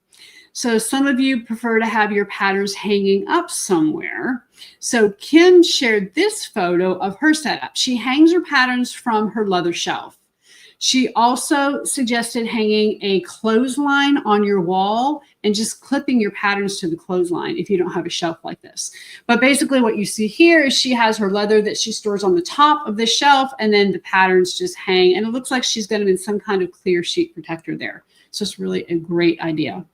Speaker 1: So some of you prefer to have your patterns hanging up somewhere. So Kim shared this photo of her setup. She hangs her patterns from her leather shelf. She also suggested hanging a clothesline on your wall and just clipping your patterns to the clothesline if you don't have a shelf like this. But basically what you see here is she has her leather that she stores on the top of the shelf, and then the patterns just hang. And it looks like she's got them in some kind of clear sheet protector there. So it's really a great idea.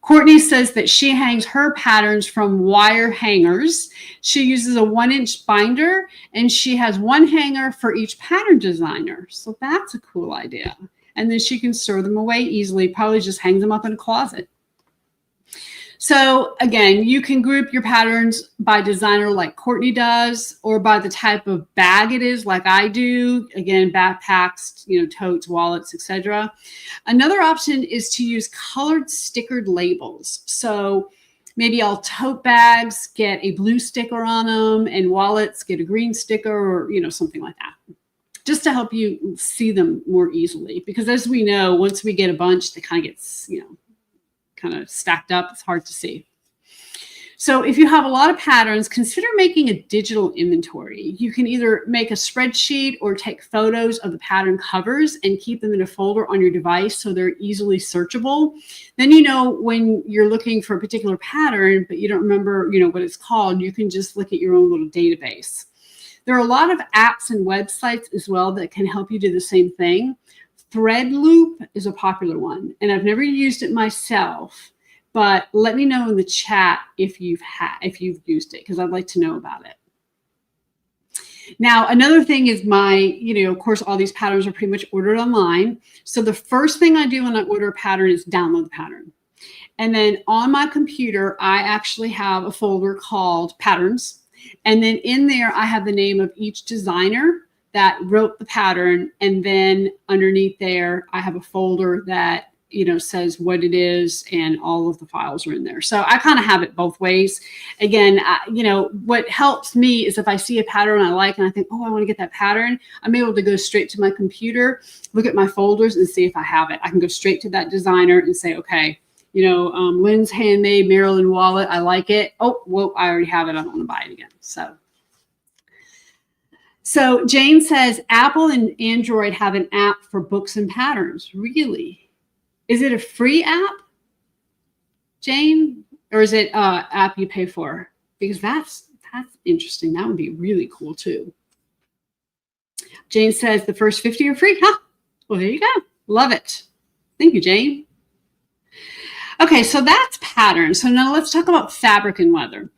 Speaker 1: Courtney says that she hangs her patterns from wire hangers. She uses a 1-inch binder, and she has one hanger for each pattern designer. So that's a cool idea. And then she can store them away easily, probably just hangs them up in a closet. So again, you can group your patterns by designer like Courtney does, or by the type of bag it is like I do. Again, backpacks, totes, wallets, etc. Another option is to use colored stickered labels. So maybe all tote bags get a blue sticker on them, and wallets get a green sticker, or something like that, just to help you see them more easily. Because as we know, once we get a bunch, they kind of get, kind of stacked up. It's hard to see. So if you have a lot of patterns, consider making a digital inventory. You can either make a spreadsheet or take photos of the pattern covers and keep them in a folder on your device so they're easily searchable. Then when you're looking for a particular pattern, but you don't remember what it's called, you can just look at your own little database. There are a lot of apps and websites as well that can help you do the same thing. Thread Loop is a popular one, and I've never used it myself, but let me know in the chat if you've used it, because I'd like to know about it. Now, another thing is of course, all these patterns are pretty much ordered online. So the first thing I do when I order a pattern is download the pattern. And then on my computer, I actually have a folder called Patterns. And then in there, I have the name of each designer that wrote the pattern. And then underneath there, I have a folder that says what it is, and all of the files are in there. So I kind of have it both ways. Again, what helps me is if I see a pattern I like and I think, oh, I want to get that pattern, I'm able to go straight to my computer, look at my folders and see if I have it. I can go straight to that designer and say, okay, Lynn's Handmade Maryland Wallet, I like it. Oh, well, I already have it. I don't want to buy it again. So Jane says, Apple and Android have an app for books and patterns. Really? Is it a free app, Jane? Or is it an app you pay for? Because that's interesting. That would be really cool too. Jane says the first 50 are free. Huh? Well, there you go. Love it. Thank you, Jane. Okay, so that's patterns. So now let's talk about fabric and leather.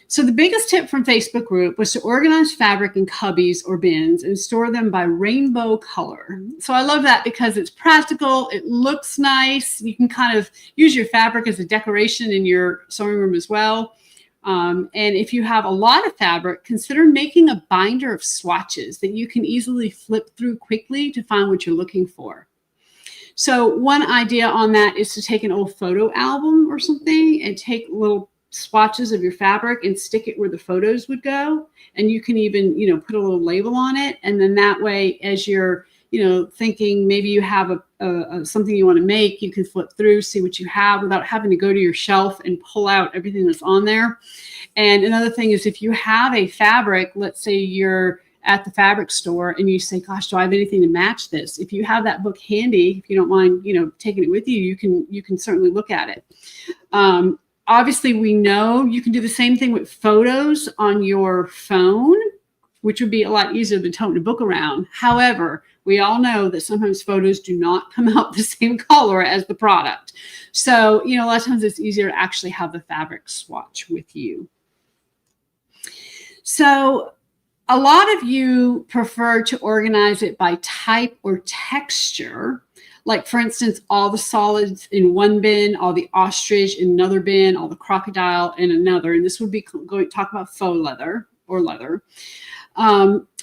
Speaker 1: So the biggest tip from Facebook group was to organize fabric in cubbies or bins and store them by rainbow color. So I love that because it's practical. It looks nice. You can kind of use your fabric as a decoration in your sewing room as well. And if you have a lot of fabric, consider making a binder of swatches that you can easily flip through quickly to find what you're looking for. So one idea on that is to take an old photo album or something and take little swatches of your fabric and stick it where the photos would go. And you can even, put a little label on it. And then that way, as you're, thinking maybe you have something you want to make, you can flip through, see what you have without having to go to your shelf and pull out everything that's on there. And another thing is if you have a fabric, let's say you're at the fabric store and you say, gosh, do I have anything to match this? If you have that book handy, if you don't mind, taking it with you, you can certainly look at it. Obviously, we know you can do the same thing with photos on your phone, which would be a lot easier than toting a book around. However, we all know that sometimes photos do not come out the same color as the product. So, a lot of times it's easier to actually have the fabric swatch with you. So a lot of you prefer to organize it by type or texture. Like, for instance, all the solids in one bin, all the ostrich in another bin, all the crocodile in another. And this would be going to talk about faux leather or leather.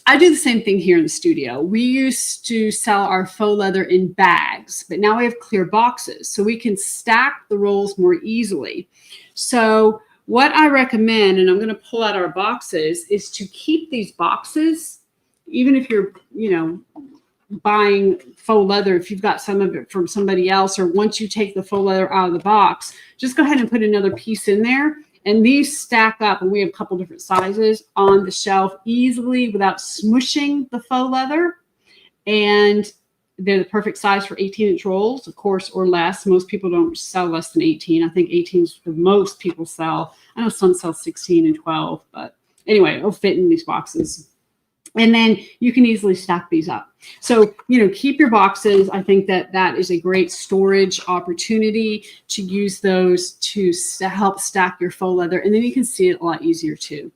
Speaker 1: I do the same thing here in the studio. We used to sell our faux leather in bags, but now we have clear boxes, so we can stack the rolls more easily. So what I recommend, and I'm going to pull out our boxes, is to keep these boxes, even if you're, buying faux leather, if you've got some of it from somebody else, or once you take the faux leather out of the box, just go ahead and put another piece in there. And these stack up, and we have a couple different sizes on the shelf easily without smushing the faux leather. And they're the perfect size for 18-inch rolls, of course, or less. Most people don't sell less than 18. I think 18 is the most people sell. I know some sell 16 and 12, but anyway, it'll fit in these boxes. And then you can easily stack these up. So, keep your boxes. I think that is a great storage opportunity to use those to help stack your faux leather. And then you can see it a lot easier too.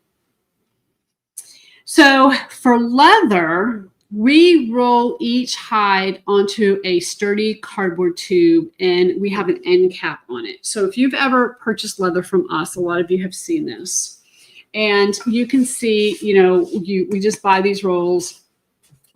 Speaker 1: So for leather, we roll each hide onto a sturdy cardboard tube, and we have an end cap on it. So if you've ever purchased leather from us, a lot of you have seen this. And you can see, we just buy these rolls.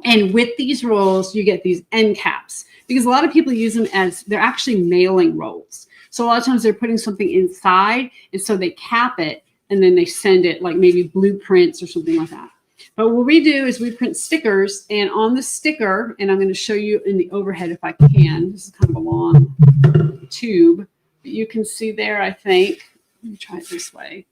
Speaker 1: And with these rolls, you get these end caps. Because a lot of people use them as, they're actually mailing rolls. So a lot of times they're putting something inside, and so they cap it, and then they send it, like maybe blueprints or something like that. But what we do is we print stickers, and on the sticker, and I'm going to show you in the overhead if I can. This is kind of a long tube. But you can see there, I think. Let me try it this way.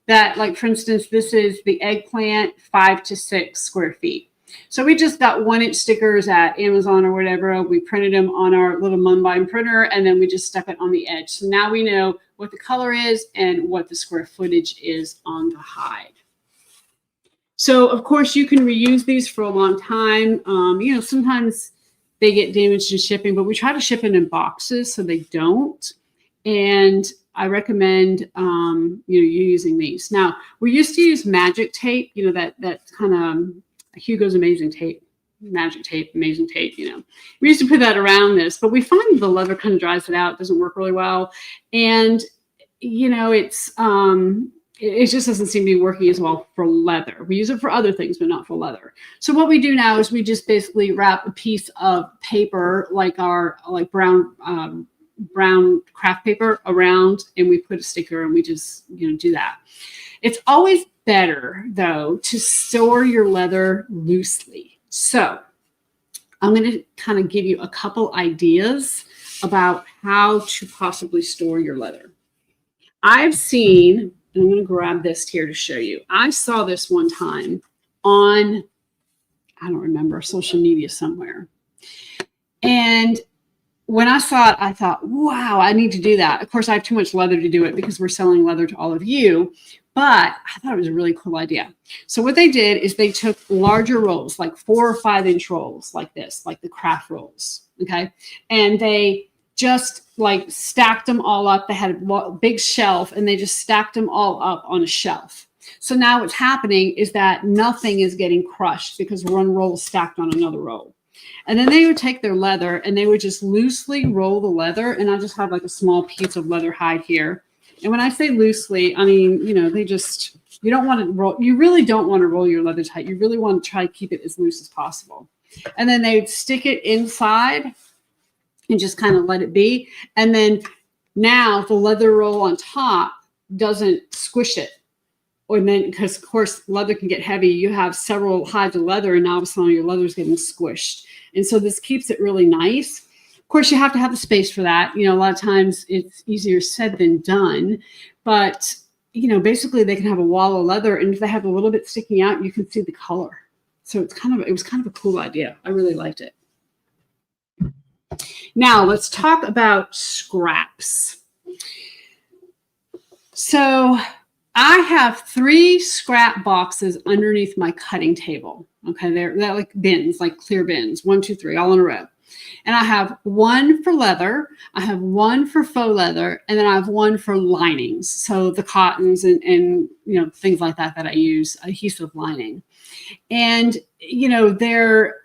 Speaker 1: That, like, for instance, this is the eggplant, 5 to 6 square feet. So we just got 1-inch stickers at Amazon or whatever. We printed them on our little Munbine printer, and then we just stuck it on the edge. So now we know what the color is and what the square footage is on the hide. So, of course, you can reuse these for a long time. Sometimes they get damaged in shipping, but we try to ship it in boxes so they don't. And I recommend you using these. Now, we used to use magic tape, that kind of Hugo's Amazing Tape, magic tape, amazing tape. We used to put that around this, but we find the leather kind of dries it out. It doesn't work really well, and it just doesn't seem to be working as well for leather. We use it for other things, but not for leather. So what we do now is we just basically wrap a piece of paper, like brown craft paper, around, and we put a sticker, and we just do that. It's always better though to store your leather loosely. So I'm going to kind of give you a couple ideas about how to possibly store your leather. I've seen, and I'm going to grab this here to show you. I saw this one time on, I don't remember, social media somewhere. And when I saw it, I thought, wow, I need to do that. Of course, I have too much leather to do it because we're selling leather to all of you. But I thought it was a really cool idea. So what they did is they took larger rolls, like 4 or 5 inch rolls like this, like the craft rolls. Okay. And they just like stacked them all up. They had a big shelf, and they just stacked them all up on a shelf. So now what's happening is that nothing is getting crushed because one roll is stacked on another roll. And then they would take their leather and they would just loosely roll the leather. And I just have like a small piece of leather hide here. And when I say loosely, I mean, you don't want to roll. You really don't want to roll your leather tight. You really want to try to keep it as loose as possible. And then they would stick it inside and just kind of let it be. And then now the leather roll on top doesn't squish it. Or then, because of course leather can get heavy, you have several hides of leather, and now all of a sudden your leather is getting squished. And so this keeps it really nice. Of course, you have to have the space for that. A lot of times it's easier said than done, but basically they can have a wall of leather, and if they have a little bit sticking out, you can see the color. So it was kind of a cool idea. I really liked it. Now let's talk about scraps. So I have 3 scrap boxes underneath my cutting table. Okay, they're like bins, like clear bins, 1, 2, 3, all in a row. And I have 1 for leather, I have 1 for faux leather, and then I have 1 for linings. So the cottons and things like that I use, adhesive lining. And they're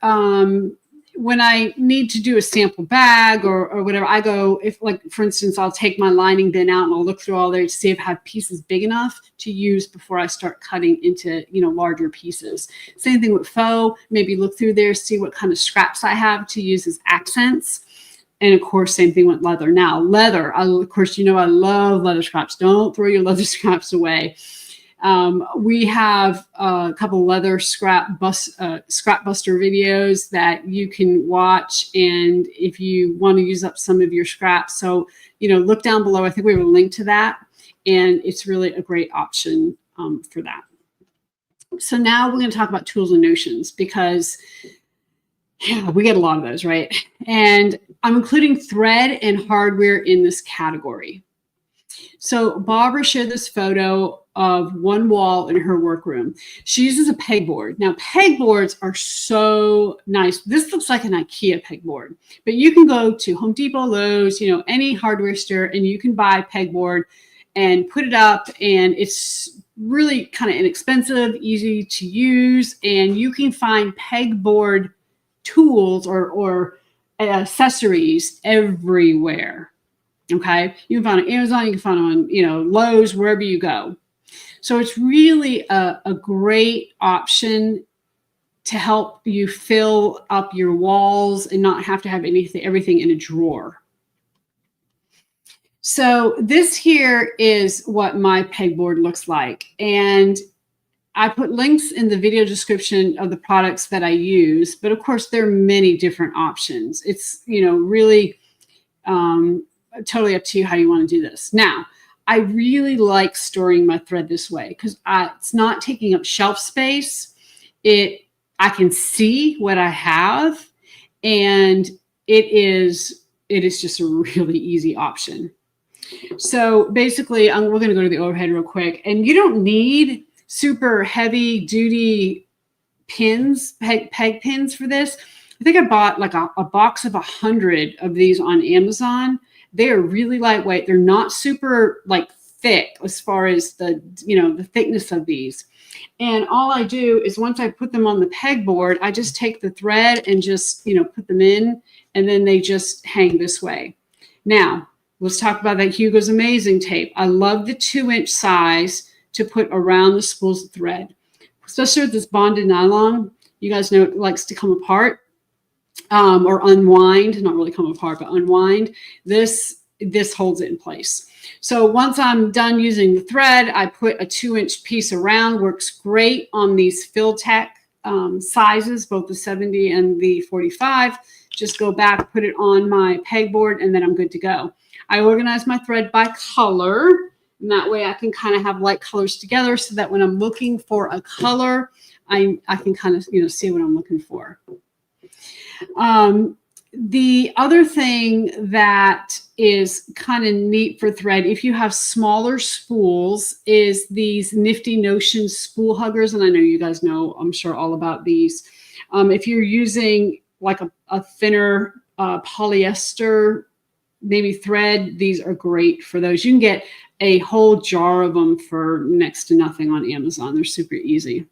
Speaker 1: when I need to do a sample bag or whatever, I go, if like, for instance, I'll take my lining bin out and I'll look through all there to see if I have pieces big enough to use before I start cutting into, larger pieces. Same thing with faux, maybe look through there, see what kind of scraps I have to use as accents. And of course, same thing with leather. Now, leather, of course, I love leather scraps. Don't throw your leather scraps away. We have a couple leather scrap buster videos that you can watch, and if you want to use up some of your scraps, so look down below. I think we have a link to that, and it's really a great option for that. So now we're going to talk about tools and notions, because we get a lot of those, right? And I'm including thread and hardware in this category. So Barbara shared this photo of one wall in her workroom. She uses a pegboard. Now, pegboards are so nice. This looks like an IKEA pegboard, but you can go to Home Depot, Lowe's, any hardware store, and you can buy a pegboard and put it up, and it's really kind of inexpensive, easy to use, and you can find pegboard tools or accessories everywhere. Okay, you can find it on Amazon, you can find it on Lowe's, wherever you go. So it's really a great option to help you fill up your walls and not have to have everything in a drawer. So this here is what my pegboard looks like, and I put links in the video description of the products that I use, but of course there are many different options. It's really totally up to you how you want to do this. Now, I really like storing my thread this way because it's not taking up shelf space. I can see what I have, and it is just a really easy option. So basically, we're going to go to the overhead real quick, and you don't need super heavy duty pins, peg pins for this. I think I bought like a box of 100 of these on Amazon. They are really lightweight. They're not super like thick as far as the, the thickness of these. And all I do is once I put them on the pegboard, I just take the thread and just, put them in, and then they just hang this way. Now, let's talk about that Hugo's Amazing tape. I love the 2-inch size to put around the spools of thread, especially with this bonded nylon. You guys know it likes to come apart or unwind, not really come apart, but unwind. This holds it in place. So once I'm done using the thread, I put a 2-inch piece around. Works great on these Fill-Tech sizes, both the 70 and the 45. Just go back, put it on my pegboard, and then I'm good to go. I organize my thread by color, and that way I can kind of have light colors together so that when I'm looking for a color, I can kind of, see what I'm looking for. The other thing that is kind of neat for thread, if you have smaller spools, is these nifty Notion spool huggers. And I know you guys know, I'm sure, all about these. If you're using like a thinner polyester, maybe thread, these are great for those. You can get a whole jar of them for next to nothing on Amazon. They're super easy.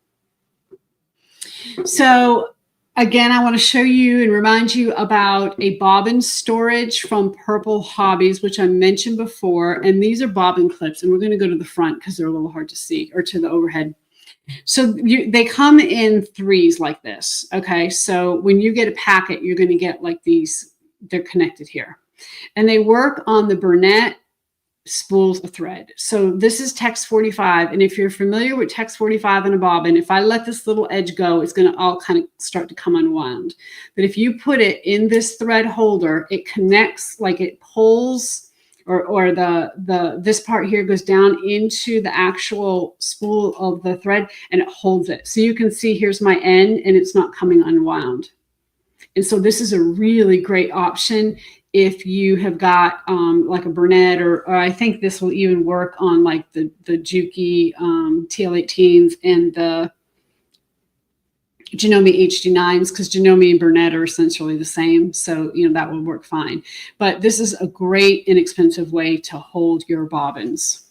Speaker 1: So again, I want to show you and remind you about a bobbin storage from Purple Hobbies, which I mentioned before. And these are bobbin clips. And we're going to go to the front because they're a little hard to see, or to the overhead. So they come in 3s like this. Okay. So when you get a packet, you're going to get like these. They're connected here. And they work on the Burnett spools of thread. So this is Tex 45. And if you're familiar with Tex 45 and a bobbin, if I let this little edge go, it's going to all kind of start to come unwound. But if you put it in this thread holder, it connects, like it pulls, or this part here goes down into the actual spool of the thread, and it holds it. So you can see here's my end, and it's not coming unwound. And so this is a really great option if you have got like a Burnett, or I think this will even work on like the Juki TL18s and the Janome HD9s, because Janome and Burnett are essentially the same. So, that will work fine. But this is a great, inexpensive way to hold your bobbins.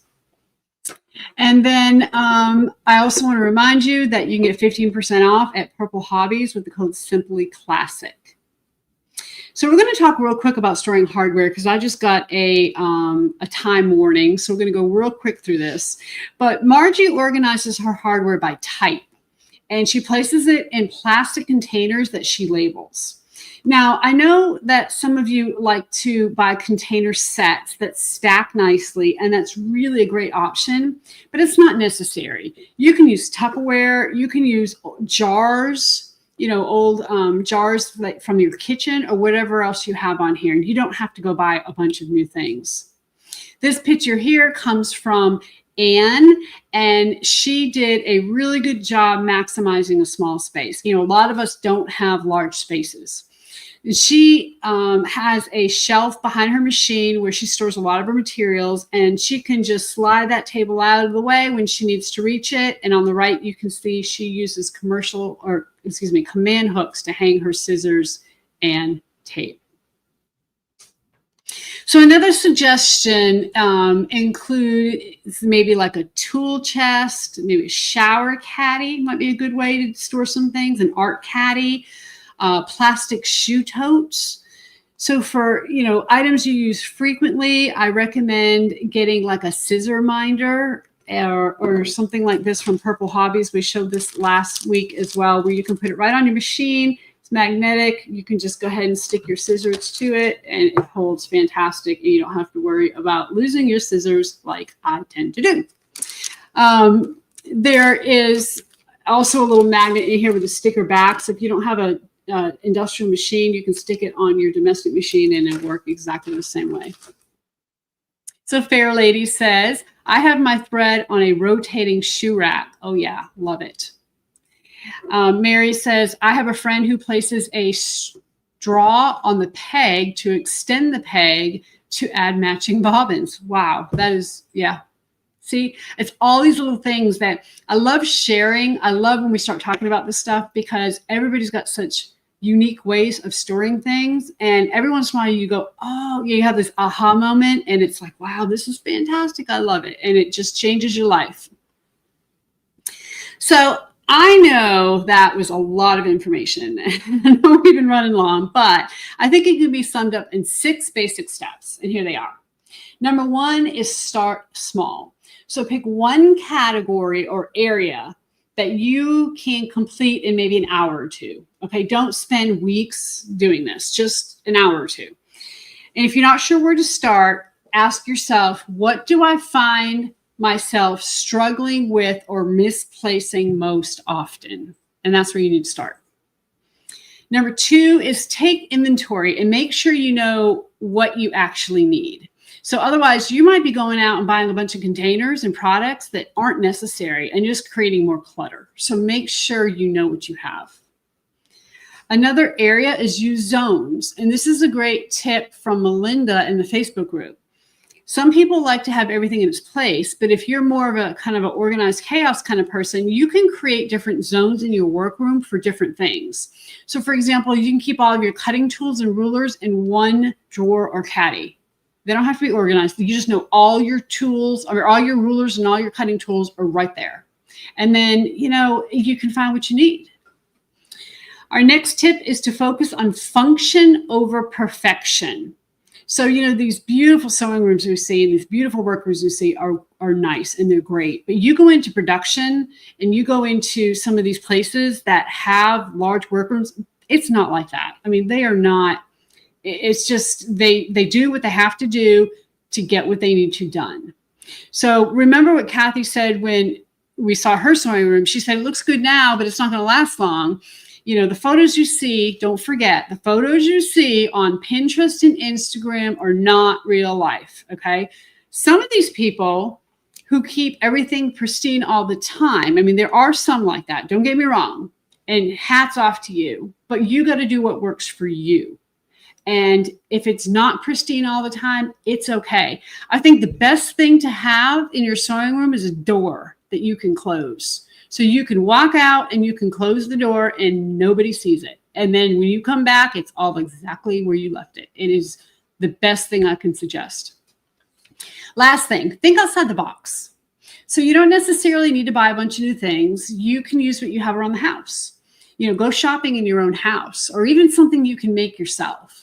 Speaker 1: And then I also want to remind you that you can get 15% off at Purple Hobbies with the code SimplyClassic. So we're going to talk real quick about storing hardware, because I just got a time warning. So we're going to go real quick through this. But Margie organizes her hardware by type, and she places it in plastic containers that she labels. Now, I know that some of you like to buy container sets that stack nicely, and that's really a great option, but it's not necessary. You can use Tupperware. You can use jars, old jars like from your kitchen or whatever else you have on here. And you don't have to go buy a bunch of new things. This picture here comes from Anne, and she did a really good job maximizing a small space. A lot of us don't have large spaces. She has a shelf behind her machine where she stores a lot of her materials, and she can just slide that table out of the way when she needs to reach it. And on the right, you can see she uses command hooks to hang her scissors and tape. So another suggestion includes maybe like a tool chest, maybe a shower caddy might be a good way to store some things, an art caddy. Plastic shoe totes. So for, items you use frequently, I recommend getting like a scissor minder or something like this from Purple Hobbies. We showed this last week as well, where you can put it right on your machine. It's magnetic. You can just go ahead and stick your scissors to it, and it holds fantastic. And you don't have to worry about losing your scissors like I tend to do. There is also a little magnet in here with a sticker back. So if you don't have a industrial machine, you can stick it on your domestic machine, and it'll work exactly the same way. So Fair Lady says, I have my thread on a rotating shoe rack. Oh yeah, love it. Mary says, I have a friend who places a straw on the peg to extend the peg to add matching bobbins. Wow, that is, yeah. See, it's all these little things that I love sharing. I love when we start talking about this stuff, because everybody's got such unique ways of storing things. And every once in a while you go, oh, you have this aha moment and it's like, wow, this is fantastic. I love it. And it just changes your life. So I know that was a lot of information. I know we've been running long, but I think it can be summed up in 6 basic steps. And here they are. Number 1 is start small. So pick one category or area that you can complete in maybe an hour or 2. Okay, don't spend weeks doing this, just an hour or 2. And if you're not sure where to start, ask yourself, what do I find myself struggling with or misplacing most often? And that's where you need to start. Number 2 is take inventory and make sure you know what you actually need. So otherwise, you might be going out and buying a bunch of containers and products that aren't necessary and just creating more clutter. So make sure you know what you have. Another area is use zones. And this is a great tip from Melinda in the Facebook group. Some people like to have everything in its place, but if you're more of a kind of an organized chaos kind of person, you can create different zones in your workroom for different things. So for example, you can keep all of your cutting tools and rulers in one drawer or caddy. They don't have to be organized. You just know all your tools, or all your rulers and all your cutting tools are right there. And then, you can find what you need. Our next tip is to focus on function over perfection. So, these beautiful sewing rooms we see, these beautiful workrooms we see are nice and they're great. But you go into production and you go into some of these places that have large workrooms, it's not like that. I mean, they are not. It's just they do what they have to do to get what they need to done. So remember what Kathy said when we saw her sewing room. She said, it looks good now, but it's not going to last long. The photos you see, don't forget, the photos you see on Pinterest and Instagram are not real life, okay? Some of these people who keep everything pristine all the time, I mean, there are some like that, don't get me wrong, and hats off to you, but you got to do what works for you. And if it's not pristine all the time, it's okay. I think the best thing to have in your sewing room is a door that you can close. So you can walk out and you can close the door and nobody sees it. And then when you come back, it's all exactly where you left it. It is the best thing I can suggest. Last thing, think outside the box. So you don't necessarily need to buy a bunch of new things. You can use what you have around the house. Go shopping in your own house, or even something you can make yourself.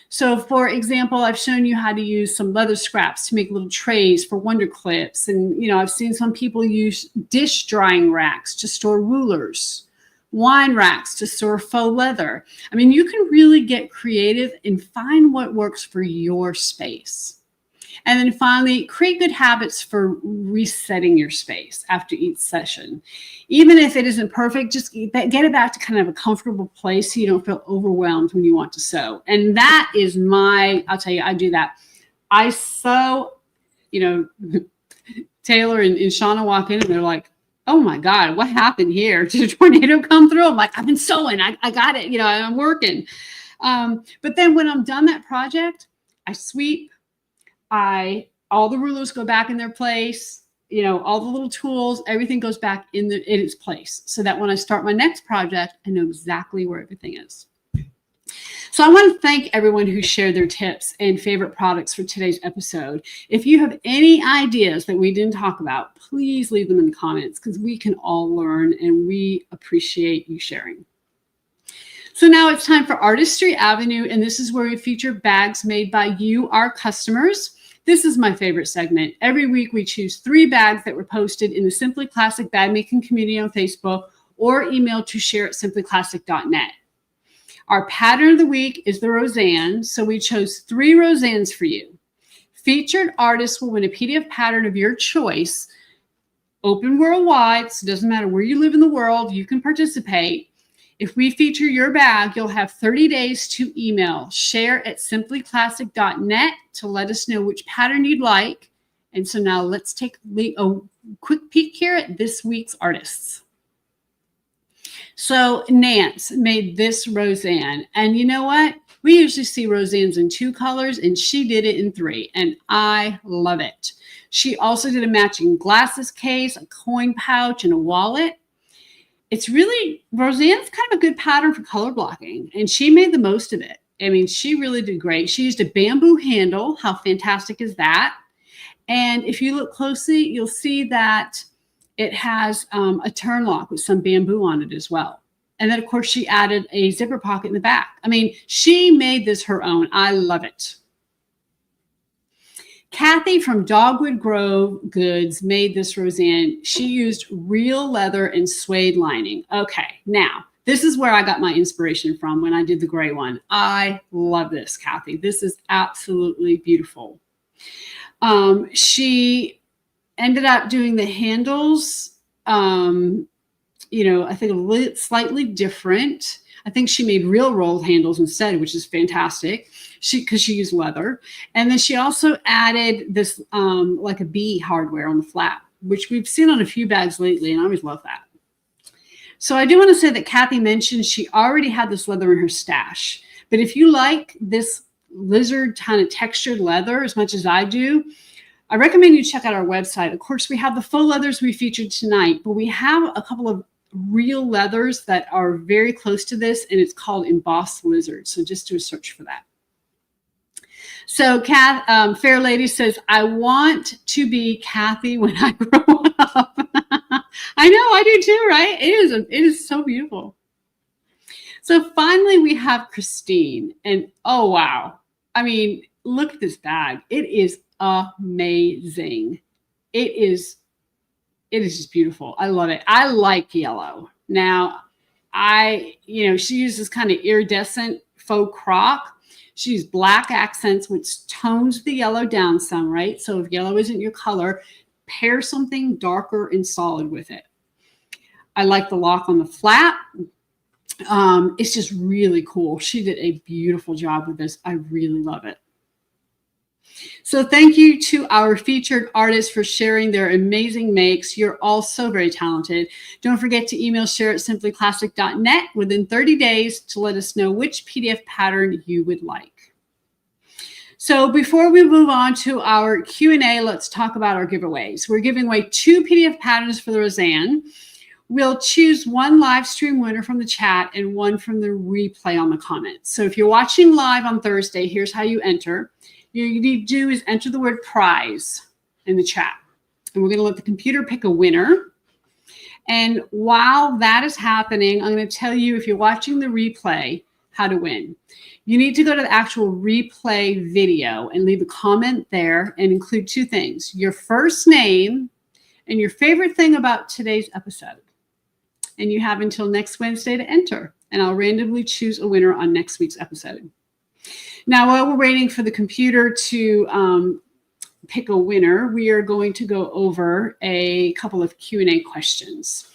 Speaker 1: So for example, I've shown you how to use some leather scraps to make little trays for wonder clips. And, I've seen some people use dish drying racks to store rulers, wine racks to store faux leather. I mean, you can really get creative and find what works for your space. And then finally, create good habits for resetting your space after each session. Even if it isn't perfect, just get it back to kind of a comfortable place so you don't feel overwhelmed when you want to sew. And that is I'll tell you, I do that. I sew, Taylor and Shauna walk in and they're like, oh my God, what happened here? Did a tornado come through? I'm like, I've been sewing. I got it. I'm working. But then when I'm done that project, I sweep. All the rulers go back in their place, all the little tools, everything goes back in its place so that when I start my next project, I know exactly where everything is. So I want to thank everyone who shared their tips and favorite products for today's episode. If you have any ideas that we didn't talk about, please leave them in the comments because we can all learn and we appreciate you sharing. So now it's time for Artistry Avenue, and this is where we feature bags made by you, our customers. This is my favorite segment. Every week we choose 3 bags that were posted in the Simply Classic bag making community on Facebook or emailed to share@simplyclassic.net. Our pattern of the week is the Rosanne, so we chose 3 Rosannes for you. Featured artists will win a PDF pattern of your choice, open worldwide, so it doesn't matter where you live in the world, you can participate. If we feature your bag, you'll have 30 days to email share@simplyclassic.net to let us know which pattern you'd like. And so now let's take a quick peek here at this week's artists. So Nance made this Rosanne. And you know what? We usually see Rosannes in 2 colors, and she did it in 3. And I love it. She also did a matching glasses case, a coin pouch, and a wallet. it's really, Roseanne's kind of a good pattern for color blocking, and she made the most of it. I mean, she really did great. She used a bamboo handle. How fantastic is that? And if you look closely, you'll see that it has a turn lock with some bamboo on it as well. And then, of course, she added a zipper pocket in the back. I mean, she made this her own. I love it. Kathy from Dogwood Grove Goods made this Roseanne. She used real leather and suede lining. Okay, now, this is where I got my inspiration from when I did the gray one. I love this, Kathy. This is absolutely beautiful. She ended up doing the handles, I think a little slightly different. I think she made real rolled handles instead, which is fantastic. Because she used leather. And then she also added this like a bee hardware on the flap, which we've seen on a few bags lately, and I always love that. So I do want to say that Kathy mentioned she already had this leather in her stash. But if you like this lizard kind of textured leather as much as I do, I recommend you check out our website. Of course, we have the faux leathers we featured tonight, but we have a couple of real leathers that are very close to this, and it's called embossed lizard. So just do a search for that. So Fair Lady says, I want to be Kathy when I grow up. I know, I do too, right? It is so beautiful. So finally we have Christine, and oh, wow. I mean, look at this bag. It is amazing. It is just beautiful. I love it. I like yellow. Now, she uses kind of iridescent faux croc. She used black accents, which tones the yellow down some, right? So if yellow isn't your color, pair something darker and solid with it. I like the lock on the flap. It's just really cool. She did a beautiful job with this. I really love it. So thank you to our featured artists for sharing their amazing makes. You're all so very talented. Don't forget to email share@simplyclassic.net within 30 days to let us know which PDF pattern you would like. So before we move on to our Q&A, let's talk about our giveaways. We're giving away 2 PDF patterns for the Rosanne. We'll choose one live stream winner from the chat and one from the replay on the comments. So if you're watching live on Thursday, here's how you enter. You need to do is enter the word prize in the chat. And we're going to let the computer pick a winner. And while that is happening, I'm going to tell you, if you're watching the replay, how to win. You need to go to the actual replay video and leave a comment there and include 2 things: your first name and your favorite thing about today's episode. And you have until next Wednesday to enter. And I'll randomly choose a winner on next week's episode. Now, while we're waiting for the computer to pick a winner, we are going to go over a couple of Q&A questions.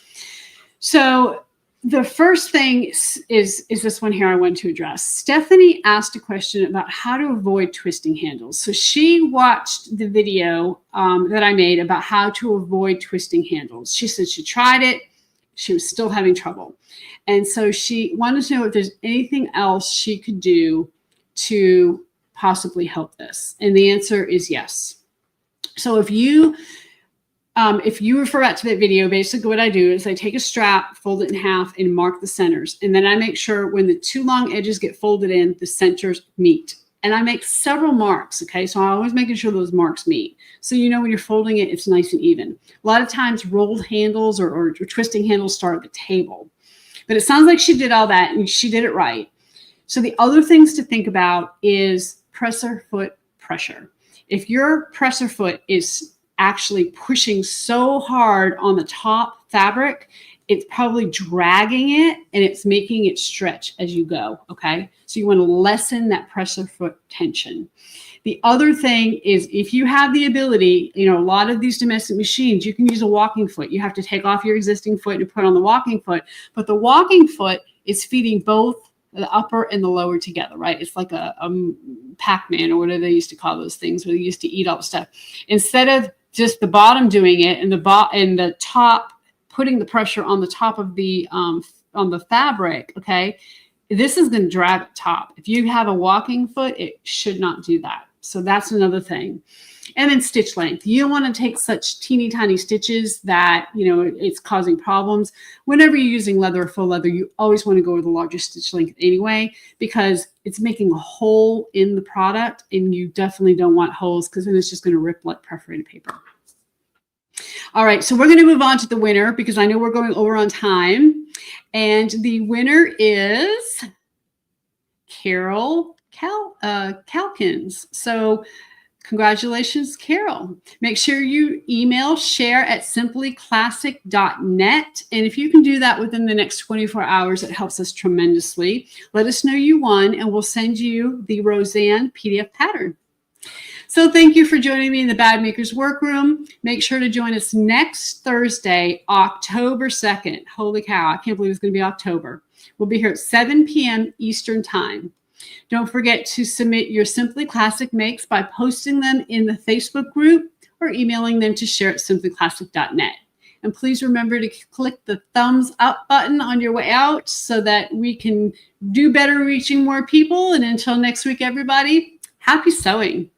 Speaker 1: So the first thing is this one here I want to address. Stephanie asked a question about how to avoid twisting handles. So she watched the video that I made about how to avoid twisting handles. She said she tried it. She was still having trouble. And so she wanted to know if there's anything else she could do to possibly help this. And the answer is yes. So if you refer back to that video, basically what I do is I take a strap, fold it in half, and mark the centers. And then I make sure when the 2 long edges get folded in, the centers meet. And I make several marks, okay? So I'm always making sure those marks meet. So you know when you're folding it, it's nice and even. A lot of times rolled handles or twisting handles start at the table. But it sounds like she did all that, and she did it right. So the other things to think about is presser foot pressure. If your presser foot is actually pushing so hard on the top fabric, it's probably dragging it and it's making it stretch as you go, okay? So you want to lessen that presser foot tension. The other thing is, if you have the ability, a lot of these domestic machines, you can use a walking foot. You have to take off your existing foot and put on the walking foot, but the walking foot is feeding both the upper and the lower together, right? It's like a Pac-Man or whatever they used to call those things, where they used to eat all the stuff. Instead of just the bottom doing it and the top putting the pressure on the top of the on the fabric, okay, this is going to drag at top. If you have a walking foot, it should not do that. So that's another thing. And then stitch length. You don't want to take such teeny tiny stitches that, it's causing problems. Whenever you're using leather or faux leather, you always want to go with the larger stitch length anyway, because it's making a hole in the product, and you definitely don't want holes, because then it's just going to rip like perforated paper. All right, so we're going to move on to the winner, because I know we're going over on time. And the winner is Carol Calkins. So congratulations, Carol. Make sure you email share@simplyclassic.net. And if you can do that within the next 24 hours, it helps us tremendously. Let us know you won, and we'll send you the Rosanne PDF pattern. So thank you for joining me in the Bag Makers Workroom. Make sure to join us next Thursday, October 2nd. Holy cow, I can't believe it's going to be October. We'll be here at 7 p.m. Eastern Time. Don't forget to submit your Simply Classic makes by posting them in the Facebook group or emailing them to share@simplyclassic.net. And please remember to click the thumbs up button on your way out so that we can do better reaching more people. And until next week, everybody, happy sewing.